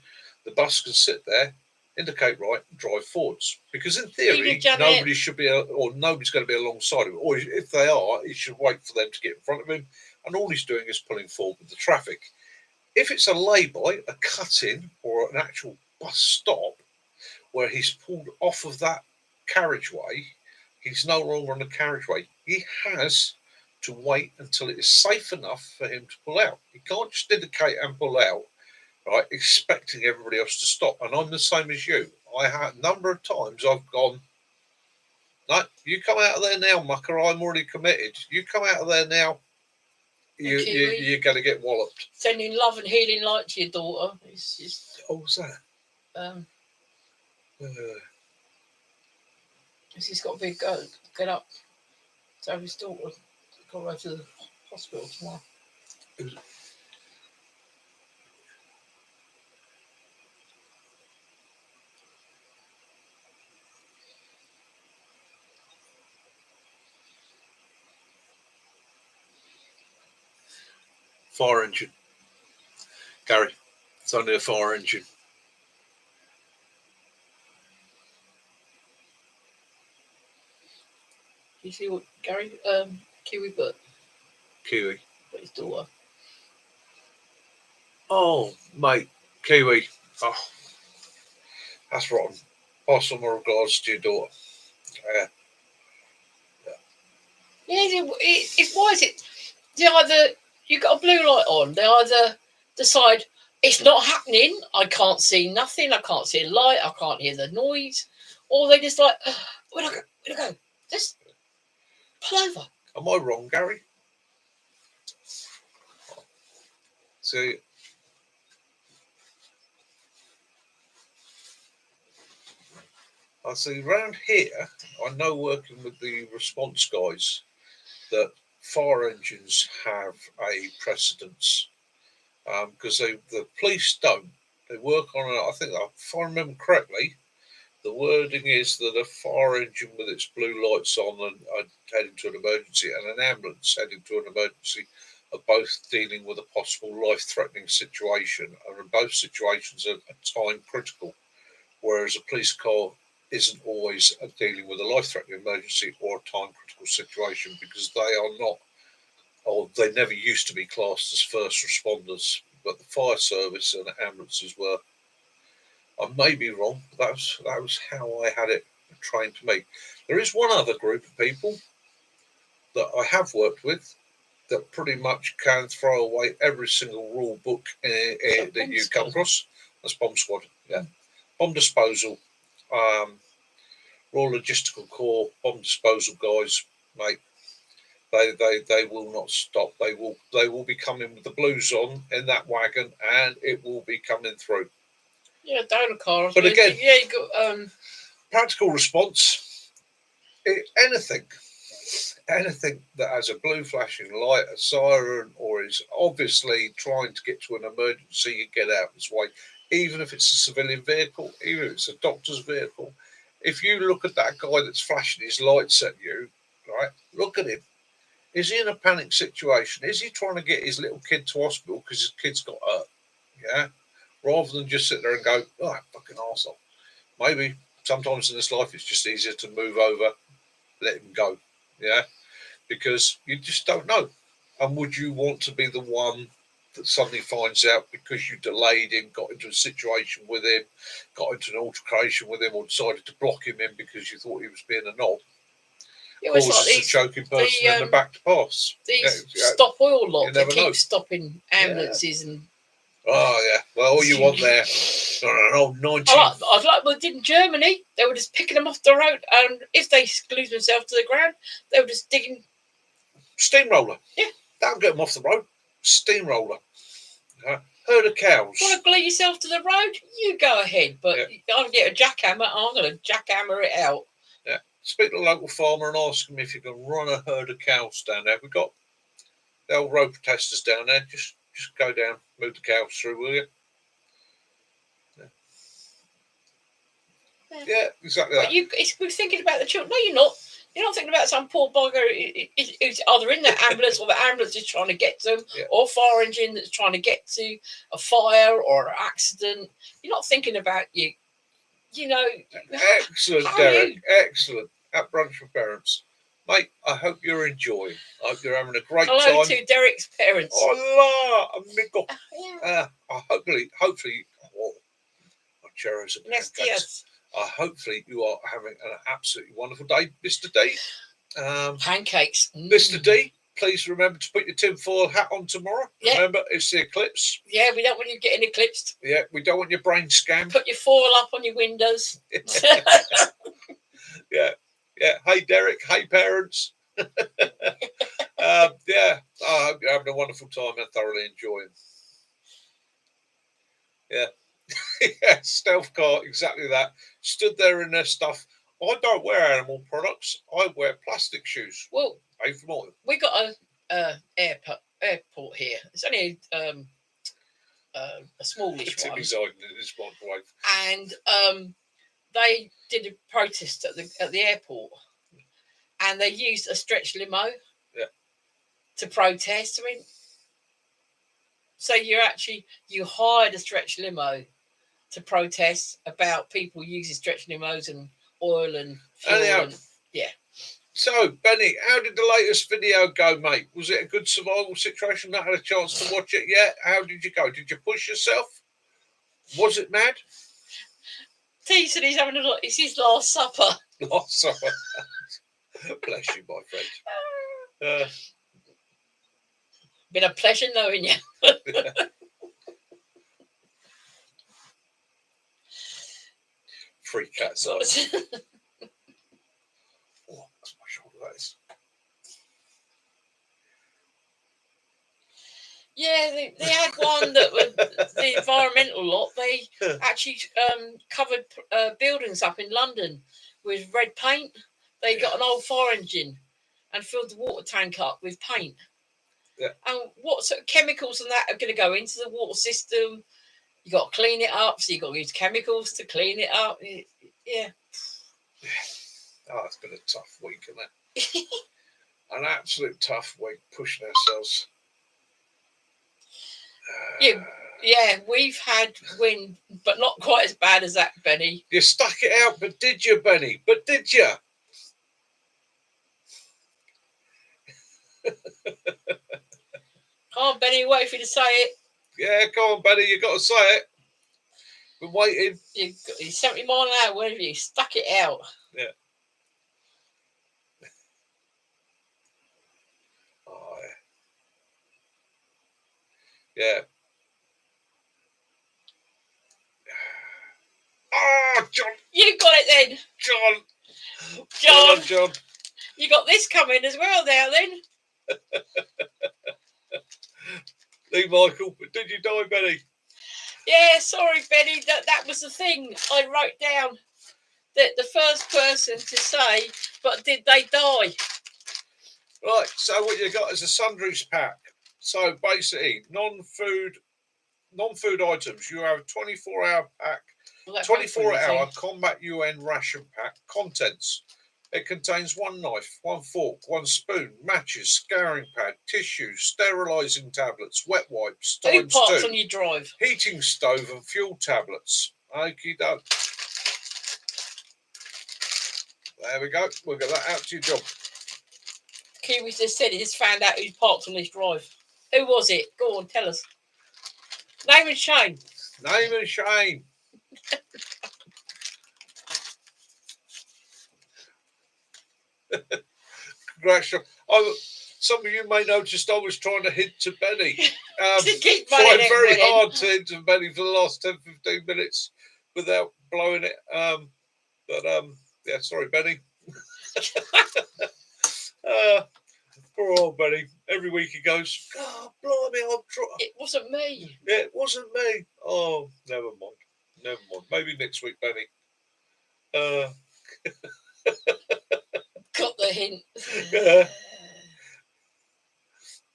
The bus can sit there, indicate right, and drive forwards. Because in theory, nobody should be, or nobody's going to be alongside him. Or if they are, he should wait for them to get in front of him. And all he's doing is pulling forward with the traffic. If it's a lay-by, a cut-in, or an actual bus stop, where he's pulled off of that carriageway, he's no longer on the carriageway. He has to wait until it is safe enough for him to pull out. He can't just indicate and pull out, right, expecting everybody else to stop. And I'm the same as you. I had a number of times I've gone, no, you come out of there now, mucker, I'm already committed. You come out of there now, you're going to get walloped. Sending love and healing light to your daughter. It's just, what's that? He's got to be get up to have his daughter go over to the hospital tomorrow. Fire engine. Gary, it's only a fire engine. You see what Gary Kiwi put Kiwi. his daughter. Oh, mate, Kiwi. Oh, that's rotten. Pass on my regards to your daughter. Yeah. Yeah, it's why is it? They either you got a blue light on. They either decide it's not happening. I can't see nothing. I can't see a light. I can't hear the noise. Or they just like, where'd I go? Where'd I go? Just pull over. Am I wrong, Gary? See, I see around here, I know working with the response guys that fire engines have a precedence because the police don't. They work on I think, if I remember correctly, the wording is that a fire engine with its blue lights on and heading to an emergency and an ambulance heading to an emergency are both dealing with a possible life-threatening situation, and in both situations are time critical, whereas a police car isn't always dealing with a life-threatening emergency or a time-critical situation because they are not, or they never used to be classed as first responders, but the fire service and ambulances were. I may be wrong, but that was how I had it trained to me. There is one other group of people that I have worked with that pretty much can throw away every single rule book that you come across. That's Bomb Squad, yeah. Bomb disposal, Royal Logistical Corps, bomb disposal guys, mate. They will not stop. They will be coming with the blues on in that wagon, and it will be coming through. Yeah, down a car. But again, yeah, you got practical response. Anything that has a blue flashing light, a siren, or is obviously trying to get to an emergency and get out of its way, even if it's a civilian vehicle, even if it's a doctor's vehicle. If you look at that guy that's flashing his lights at you, right, look at him. Is he in a panic situation? Is he trying to get his little kid to hospital because his kid's got hurt? Yeah. Rather than just sit there and go, oh, that fucking arsehole. Maybe sometimes in this life it's just easier to move over, let him go. Yeah. Because you just don't know. And would you want to be the one that suddenly finds out because you delayed him, got into a situation with him, got into an altercation with him, or decided to block him in because you thought he was being a knob? yeah, Causes like a choking person in the back to pass. These stop oil lot that keep know. stopping ambulances and. Oh yeah, well all you want there, an old 19. I'd like what they did in Germany. They were just picking them off the road, and if they glued themselves to the ground, they were just digging. Steamroller. Yeah, that'll get them off the road. Steamroller. Herd of cows. Want to glue yourself to the road? You go ahead, but I'll get a jackhammer. I'm going to jackhammer it out. Yeah. Speak to the local farmer and ask him if you can run a herd of cows down there. We've got the old road protesters down there. Just go down, move the cows through, will you? Yeah, exactly that. But we're thinking about the children. No, you're not. You're not thinking about some poor bugger who's either in the ambulance or the ambulance is trying to get to them, or fire engine that's trying to get to a fire or an accident. You're not thinking about you. You know. Excellent, Derek. Excellent. At brunch for parents. Mate, I hope you're enjoying. I hope you're having a great time. Hello to Derek's parents. Hola, amigo. Hopefully, churros and pancakes. Yes. Hopefully you are having an absolutely wonderful day, Mr. D. Pancakes. Mr. D, please remember to put your tinfoil hat on tomorrow. Yeah. Remember, it's the eclipse. Yeah, we don't want you getting eclipsed. Yeah, we don't want your brain scammed. Put your foil up on your windows. Yeah. Hey, Derek. Hey, parents. I hope you're having a wonderful time and thoroughly enjoying. Yeah. Yeah, stealth car, exactly that. Stood there in their stuff. I don't wear animal products. I wear plastic shoes. Well, pay for more. We got a airport here. It's only a smallish one. Residing in this microwave. And they did a protest at the airport, and they used a stretch limo. Yeah. To protest. I mean, So you hired a stretch limo to protest about people using stretch limos and oil and fuel. Anyhow, and yeah. So, Benny, how did the latest video go, mate? Was it a good survival situation? Not had a chance to watch it yet. How did you go? Did you push yourself? Was it mad? T said he's having it's his last supper. Last supper. Bless you, my friend. Been a pleasure knowing you. Free cat's eyes. Oh, that's my shoulder, that is. Yeah, they had one that was the environmental lot. They actually covered buildings up in London with red paint. They got an old fire engine and filled the water tank up with paint. Yeah. And what sort of chemicals and that are going to go into the water system? You got to clean it up, so you got to use chemicals to clean it up. Yeah. Oh, it's been a tough week, isn't it? An absolute tough week, pushing ourselves. Yeah, we've had wind, but not quite as bad as that, Benny. You stuck it out, but did you, Benny? But did you? Come on, Benny, wait for you to say it. Yeah, come on, Benny, you got to say it. Been waiting. You're 70 miles an hour, whatever you stuck it out. Yeah. Oh, yeah. Oh, John. You got it then. John. You got this coming as well now then. Lee Michael, but did you die, Benny? Yeah, sorry, Benny. That was the thing I wrote down. That the first person to say, but did they die? Right, so what you got is a sundries pack. So basically, non-food items. You have a 24-hour pack, 24-hour Combat UN ration pack. Contents. It contains one knife, one fork, one spoon, matches, scouring pad, tissues, sterilising tablets, wet wipes, Two times parts 2, on your drive, heating stove and fuel tablets. Okie doke. There we go. We'll get that out to your job. Kiwi just said he just found out who's parked on his drive. Who was it? Go on, tell us. Name and shame. Name and shame. Congratulations. Some of you may notice I was trying to hint to Benny. To keep trying very hard to hint to Benny for the last 10-15 minutes without blowing it. Yeah, sorry, Benny. Poor old Benny. Every week he goes, "Oh, blimey, I'm trying." It wasn't me. Yeah, it wasn't me. Oh, never mind. Never mind. Maybe next week, Benny. Got the hint. Yeah.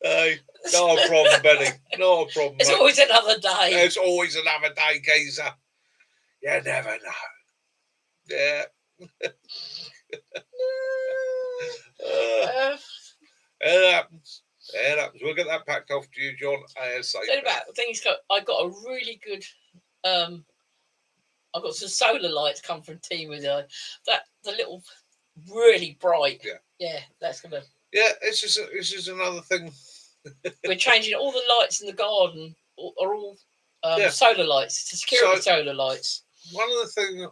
Hey, no problem, Benny. No problem. It's always another day. There's always another day, geezer. You never know. Yeah. It happens. It happens. We'll get that packed off to you, John. ASAP. About things. I got a really good. I got some solar lights come from Temu. The little really bright. Yeah, that's gonna. Yeah, this is another thing. We're changing all the lights in the garden are all solar lights, security solar lights. One of the things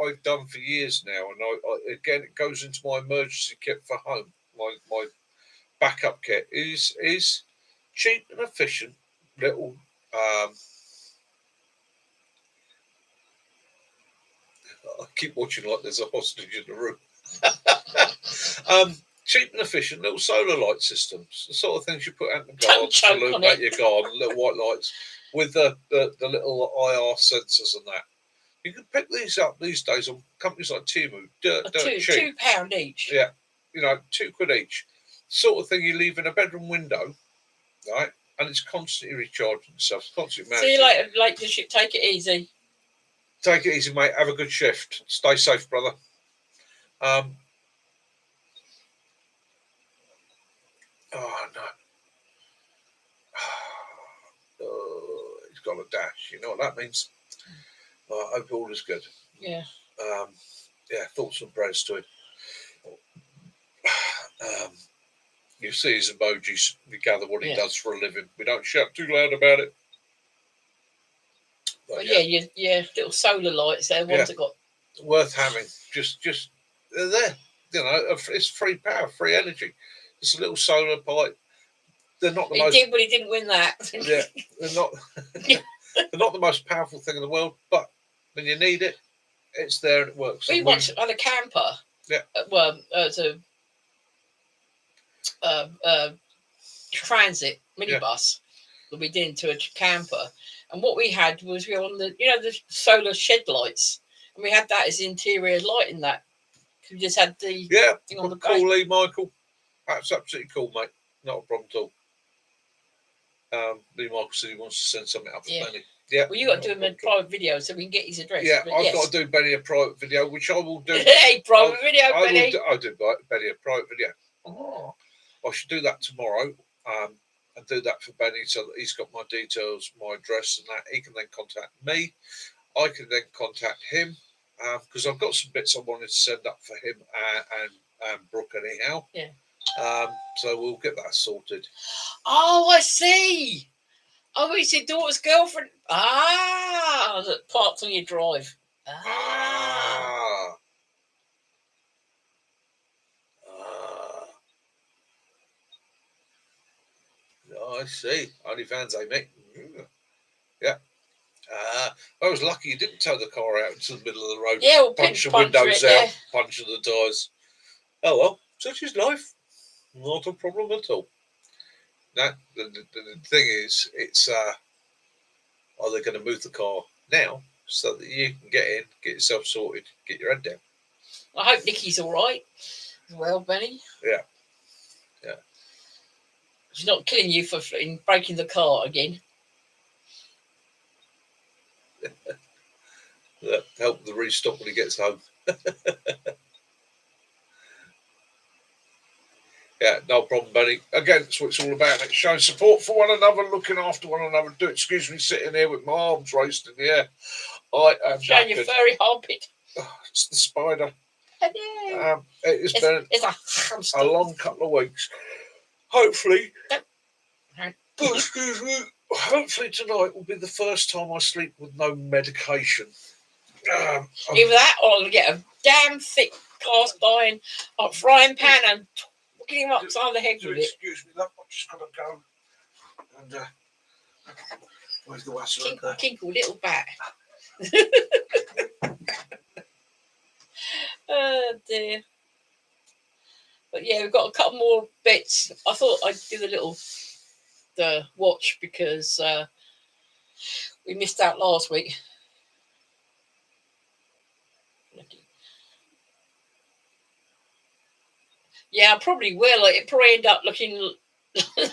I've done for years now, and I again it goes into my emergency kit for home, my backup kit is cheap and efficient little I keep watching like there's a hostage in the room. Cheap and efficient little solar light systems, the sort of things you put out in the garden to illuminate your garden, little white lights with the little IR sensors and that. You can pick these up these days on companies like Temu, dirt cheap. £2 each. Yeah, £2 each. Sort of thing you leave in a bedroom window, right? And it's constantly recharging itself, constantly managing. See you later, Lake District. Take it easy. Take it easy, mate. Have a good shift. Stay safe, brother. Oh no. got a dash. You know what that means? I hope all is good. Yeah. Yeah, thoughts and prayers to him. You see his emojis, you gather what he does for a living. We don't shout too loud about it. But yeah, little solar lights there, ones that got worth having. Just they're there. You know, it's free power, free energy. It's a little solar pipe. They're not the most. He did, but he didn't win that. Yeah, they're not. They're not the most powerful thing in the world, but when you need it, it's there and it works. We once had a camper. Yeah. Well, it's a transit minibus that we did into a camper, and what we had was we were on the the solar shed lights, and we had that as interior light in that. We just had the thing on the back. Cool, Lee Michael. That's absolutely cool, mate. Not a problem at all. Lee Michael said he wants to send something up for Benny. Yeah. Well, you got to do him a private video so we can get his address. Yeah, I've got to do Benny a private video, which I will do. Hey, private video, Benny. I'll do Benny a private video. Oh. I should do that tomorrow. And do that for Benny so that he's got my details, my address, and that he can then contact me. I can then contact him because I've got some bits I wanted to send up for him and Brooke anyhow. Yeah. So we'll get that sorted. Oh, I see. Oh, it's your daughter's girlfriend. That parked on your drive. I see. OnlyFans, mate. Yeah. I was lucky you didn't tow the car out into the middle of the road. Yeah, we'll punch the windows out, punch the doors. Oh well, such is life. Not a problem at all. Now, the thing is, it's are they going to move the car now so that you can get in, get yourself sorted, get your head down? I hope Nikki's all right as well, Benny. Yeah. She's not killing you for breaking the car again. Help the restock when he gets home. Yeah, no problem, Benny. Again, that's what it's all about. It's showing support for one another, looking after one another. Excuse me, sitting here with my arms raised in the air. I am showing your furry armpit. It's the spider. It's been a long couple of weeks. Hopefully, excuse me. Hopefully tonight will be the first time I sleep with no medication. Either that, or I'll get a damn thick cast iron frying pan and get him upside the head with it. Excuse me, I've just got to go. And where's the whistle? Kinkle, little bat. Oh dear. But yeah, we've got a couple more bits. I thought I'd do the watch because we missed out last week. Yeah, I probably will. It probably end up looking like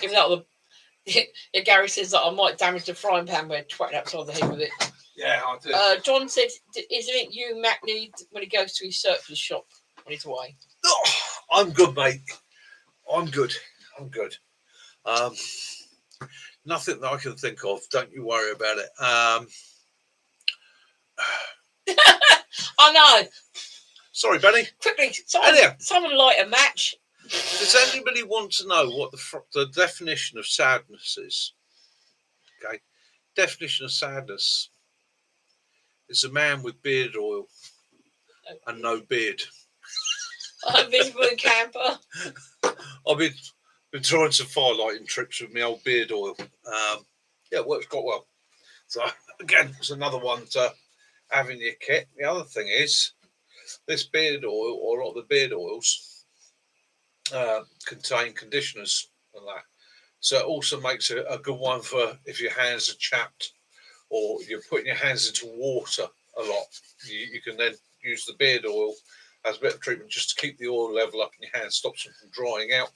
Even though Gary says that I might damage the frying pan by twatting upside the head with it. Yeah, I do. John said, isn't it you Mac need when he goes to his surplus shop on his way? Oh, I'm good, mate. I'm good. Nothing that I can think of. Don't you worry about it. I know. Sorry, Benny. Quickly, someone light a match. Does anybody want to know what the definition of sadness is? Okay. Definition of sadness is a man with beard oil and no beard. I'm visible in camper. I've been trying some firelighting tricks with my old beard oil. Yeah, it works quite well. So again, it's another one to have in your kit. The other thing is this beard oil, or a lot of the beard oils, contain conditioners and that. So it also makes it a good one for if your hands are chapped or you're putting your hands into water a lot. You can then use the beard oil as a bit of treatment just to keep the oil level up in your hands, stops them from drying out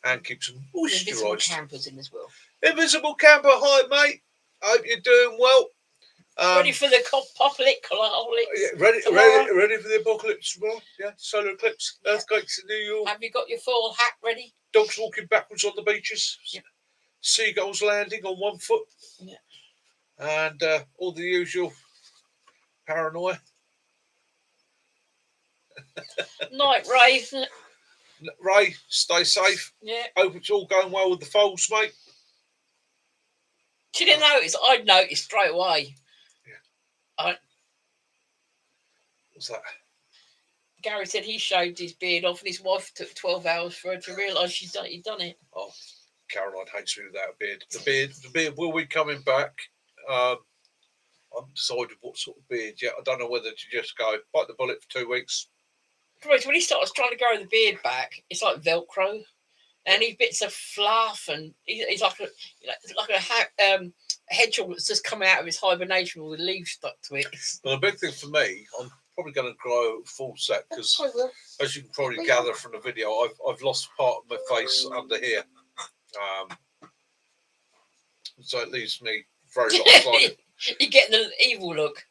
and keeps them moisturised. Invisible Camper's in as well. Invisible Camper, hi mate. I hope you're doing well. Ready for the apocalypse? Yeah, ready for the apocalypse tomorrow? Yeah, solar eclipse, Yeah. earthquakes in New York. Have you got your full hat ready? Dogs walking backwards on the beaches. Yep. Seagulls landing on one foot. Yeah. And all the usual paranoia. Night, Ray. Ray, stay safe. Yeah. Hope it's all going well with the foals, mate. She didn't notice. I'd noticed straight away. Yeah. What's that? Gary said he shaved his beard off, and his wife took 12 hours for her to realise he'd done it. Oh, Caroline hates me without a beard. The beard will be coming back. I'm decided what sort of beard yet. I don't know whether to just go bite the bullet for 2 weeks. When he starts trying to grow the beard back, it's like Velcro, and he bits of fluff, and he's like a hedgehog that's just coming out of his hibernation with leaves stuck to it. Well, the big thing for me, I'm probably going to grow full set because, as you can probably gather from the video, I've lost part of my face under here, so it leaves me very lopsided. You're getting the evil look.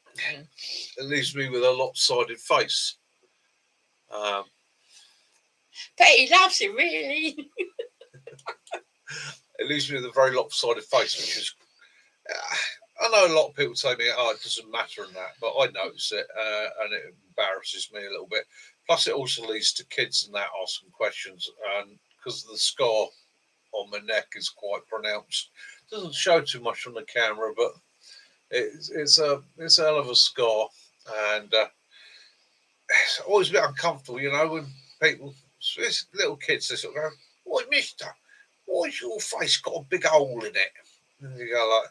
It leaves me with a lopsided face. But he loves it, really. It leaves me with a very lopsided face, which is. I know a lot of people say to me, "Oh, it doesn't matter," and that, but I notice it, and it embarrasses me a little bit. Plus, it also leads to kids and that asking questions, and because the scar on my neck is quite pronounced, it doesn't show too much on the camera, but it's a hell of a scar, and it's always a bit uncomfortable, when people, it's little kids, they sort of go, "Why, mister, why's your face got a big hole in it?" And you go like,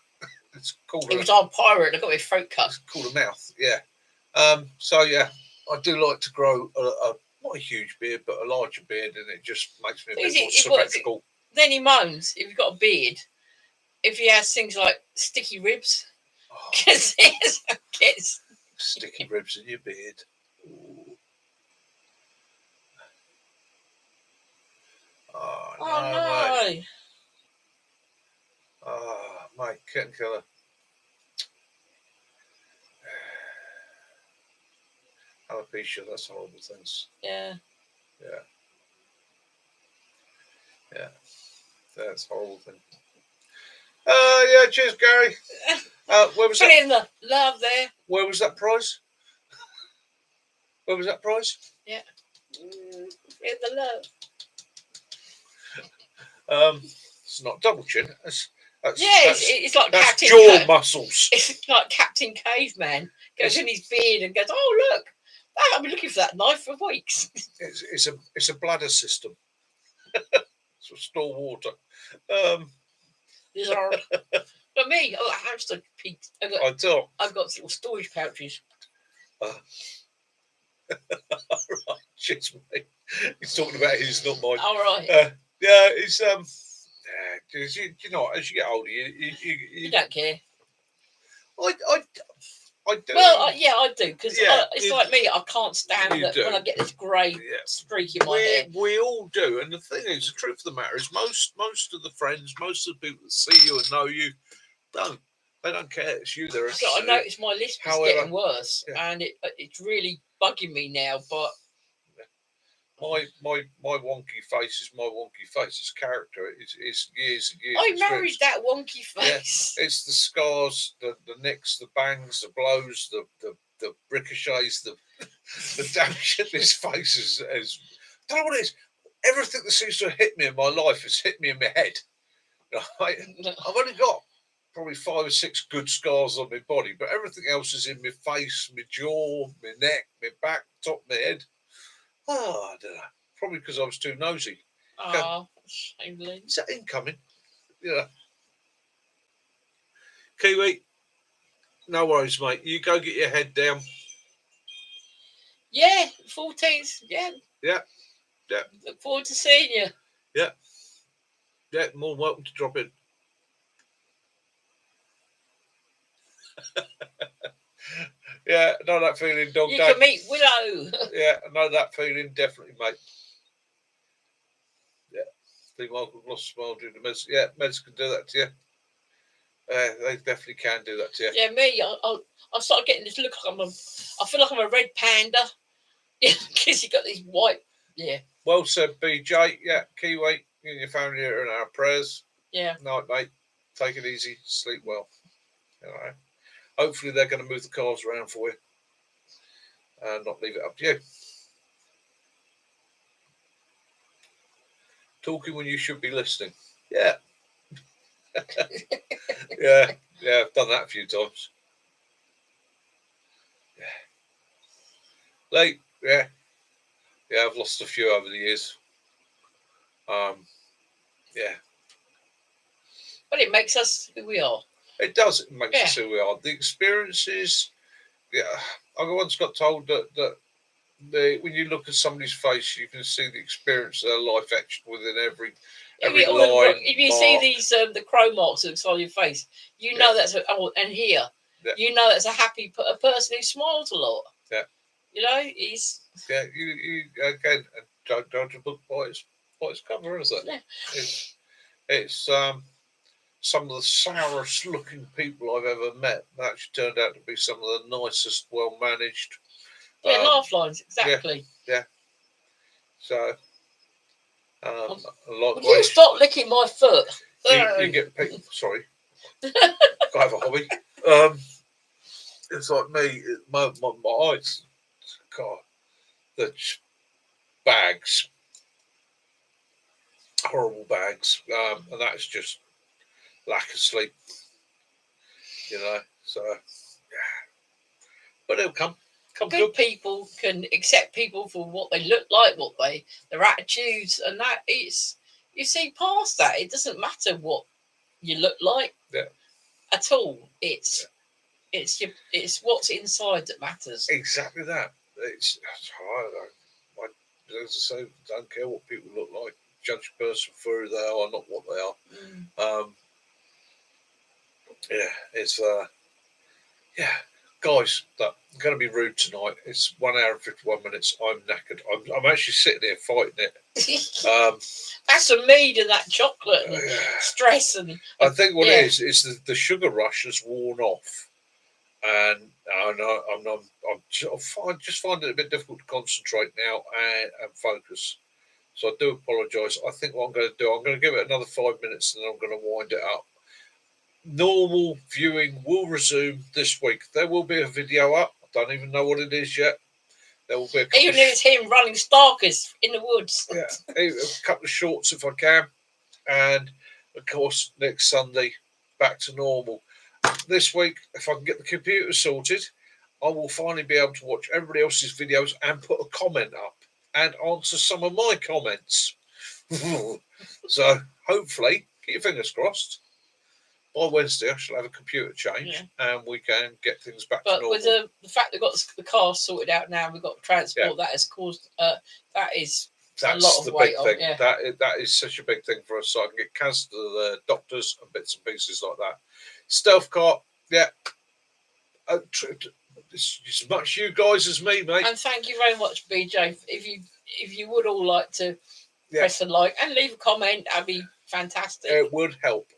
it's called He was on pirate. I got my throat cut. It's called a mouth, yeah. So yeah, I do like to grow a not a huge beard, but a larger beard, and it just makes me a bit more symmetrical. Then he moans if you've got a beard, if he has things like sticky ribs, because kids. Sticky ribs in your beard. Ooh. Oh no! Mate. Oh, mate, kitten killer. Alopecia, that's horrible things. Yeah. That's a horrible thing. Yeah, cheers, Gary. Where was Put in the love there. Where was that prize? Where was that prize? Yeah. In the love. It's not double chin. It's like that's Captain jaw muscles. It's like Captain Caveman goes in his beard and goes, "Oh look, I've been looking for that knife for weeks." It's a bladder system. So store water. But me, a hamster, Pete. I've got little storage pouches. Right, cheers, mate. He's talking about his, not mine. All right. Yeah, it's you know, as you get older, you don't care. I do. Well, I do, because it's like me. I can't stand it when I get this grey streak in my hair. We all do, and the thing is, the truth of the matter is, most of the friends, most of the people that see you and know you, they don't care. It's you they're interested. So I noticed my list is getting worse, and it's really bugging me now. But my wonky face is my wonky face. It's character. It's years and years. I married that wonky face. Yeah. It's the scars, the nicks, the bangs, the blows, the ricochets, the damage. This face is I don't know what it is. Everything that seems to have hit me in my life has hit me in my head. Right? I've only got probably 5 or 6 good scars on my body, but everything else is in my face, my jaw, my neck, my back, top of my head. Oh, I don't know. Probably because I was too nosy. Oh, shameless. Is that incoming? Yeah. Kiwi, no worries, mate. You go get your head down. Yeah, 14th. Yeah. Look forward to seeing you. Yeah. Yeah, more than welcome to drop in. Yeah, I know that feeling, dog. You can meet Willow. Yeah, I know that feeling, definitely, mate. Yeah, Steve Michael lost a smile during the meds. Yeah, meds can do that to you. They definitely can do that to you. Yeah, me. I started getting this look like I feel like I'm a red panda. Yeah, because you got these white. Yeah. Well said, BJ. Yeah, Kiwi, you and your family are in our prayers. Yeah. Night, mate. Take it easy. Sleep well. All right. Hopefully, they're going to move the cars around for you and not leave it up to you. Talking when you should be listening. Yeah. yeah. I've done that a few times. Yeah. Late. Yeah. I've lost a few over the years. Yeah. But it makes us who we are. It does. It makes us who we are. The experiences. Yeah. I once got told that when you look at somebody's face, you can see the experience of their life etched within every line. If you see these the crow marks that's on your face, you know that's and here you know that's a happy a person who smiles a lot. Yeah. You know, he's you again judge a book by its cover, isn't it? Yeah. It's some of the sourest looking people I've ever met that actually turned out to be some of the nicest, well managed. Laugh lines, exactly. Yeah. So, would you stop licking my foot? You get people. Sorry, I have a hobby. It's like me. My eyes. God, the bags, horrible bags, and that's just lack of sleep. You know. So, yeah. But it'll come. Good people can accept people for what they look like, their attitudes, and that it's you see past that. It doesn't matter what you look like at all. It's what's inside that matters. Exactly that. It's as I say, don't care what people look like. Judge a person for who they are, not what they are. It's guys, I'm going to be rude tonight. It's 1 hour and 51 minutes. I'm knackered. I'm actually sitting here fighting it. That's the mead and that chocolate and stress and. I think what it is the sugar rush has worn off, and I'm just finding it a bit difficult to concentrate now and focus. So I do apologise. I think what I'm going to do, I'm going to give it another 5 minutes, and then I'm going to wind it up. Normal viewing will resume this week. There will be a video up. I don't even know what it is yet. There will be even if it's him running stalkers in the woods. Yeah, a couple of shorts if I can, and of course next Sunday back to normal. This week, if I can get the computer sorted, I will finally be able to watch everybody else's videos and put a comment up and answer some of my comments. So hopefully, keep your fingers crossed. By Wednesday, I shall have a computer change and we can get things back to normal. But with the fact we've got the car sorted out now, we've got transport, that has caused, that's a lot of weight on. Yeah. That is such a big thing for us. So I can get Kaz to the doctors and bits and pieces like that. Stealth car, it's as much you guys as me, mate. And thank you very much, BJ. If you would all like to press a like and leave a comment, that'd be fantastic. It would help.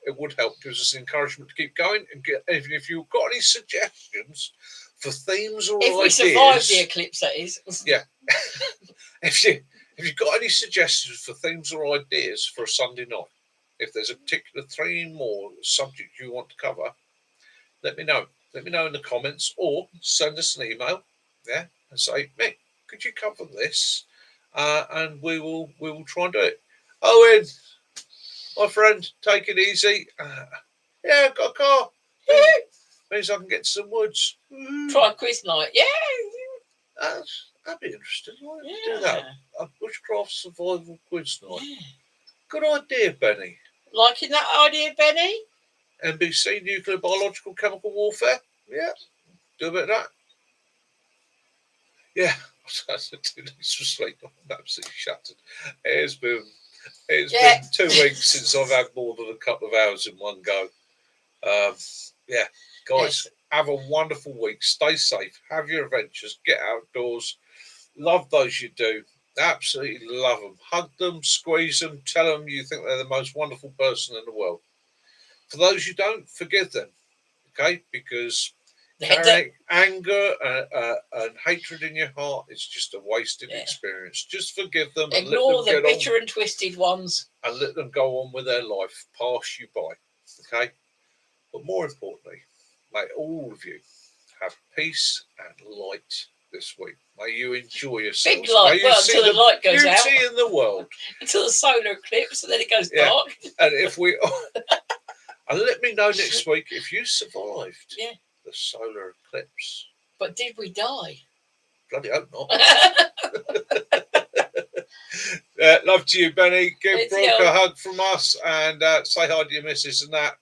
Gives us encouragement to keep going. And if you've got any suggestions for themes or ideas, if we survive the eclipse, that is. Yeah. if you've got any suggestions for themes or ideas for a Sunday night, if there's a particular theme or subject you want to cover, let me know. Let me know in the comments or send us an email. Yeah, and say, Mick, could you cover this? And we will try and do it. Owen, my friend, take it easy. I've got a car. Means I can get to some woods. Try a quiz night. Yeah. That'd be interesting. Why don't you do that? A bushcraft survival quiz night. Yeah. Good idea, Benny. Liking that idea, Benny? NBC, nuclear, biological, chemical warfare. Yeah. Do a bit of that. Yeah. I said 2 days for sleep. I'm absolutely shattered. It's been 2 weeks since I've had more than a couple of hours in one go. Guys, have a wonderful week. Stay safe. Have your adventures. Get outdoors. Love those you do. Absolutely love them. Hug them, squeeze them, tell them you think they're the most wonderful person in the world. For those who don't, forgive them, okay? Because They're carrying anger and hatred in your heart is just a wasted Yeah. experience. Just forgive them and Ignore let the them get bitter and twisted ones. on and let them go on with their life, pass you by, okay? But more importantly, may all of you have peace and light this week. May you enjoy yourselves. Big light, May you well, see until the light goes beauty out. in the world. Until the solar eclipse, and then it goes Yeah. dark. And if we and let me know next week if you survived Yeah. the solar eclipse. But did we die? Bloody hope not. Love to you, Benny. Give It's Brooke you. a hug from us and say hi to your missus and that.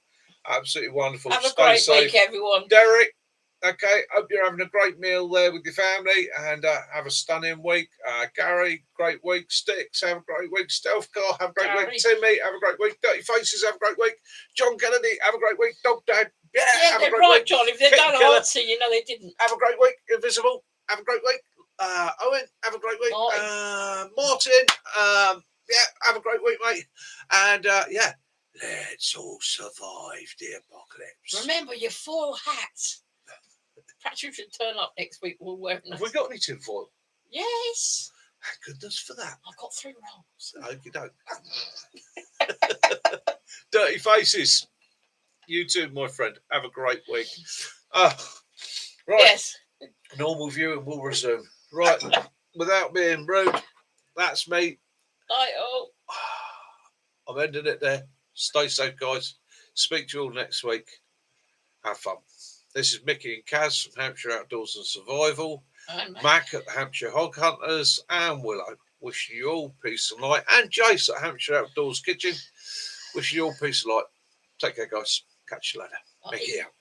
Absolutely wonderful. Have a Stay great safe. week, everyone. Derek, okay, hope you're having a great meal there with your family and have a stunning week. Gary, great week. Sticks, have a great week. Stealth Car, have a great Gary. week. Timmy, have a great week. Dirty Faces, have a great week. John Kennedy, have a great week. Dog Dad, Yeah, have a they're great right, week. John. If they Kitten don't Killer. answer, you know they didn't. Have a great week. Invisible, have a great week. Owen, have a great week. Martin, yeah, have a great week, mate. And yeah, let's all survive the apocalypse. Remember your 4 hats. Perhaps you should turn up next week. We'll wear them. Have we got any tinfoil? Yes. Thank goodness for that. I've got 3 rolls. Okie doke. Dirty Faces. You too, my friend. Have a great week. Right. Yes. Normal viewing will resume. Right. Without being rude, that's me. Night all. I'm ending it there. Stay safe, guys. Speak to you all next week. Have fun. This is Mickey and Kaz from Hampshire Outdoors and Survival. And Mac at the Hampshire Hog Hunters and Willow. Wishing you all peace and light. And Jace at Hampshire Outdoors Kitchen. Wishing you all peace and light. Take care, guys. Catch you later. Bye. Mickey out.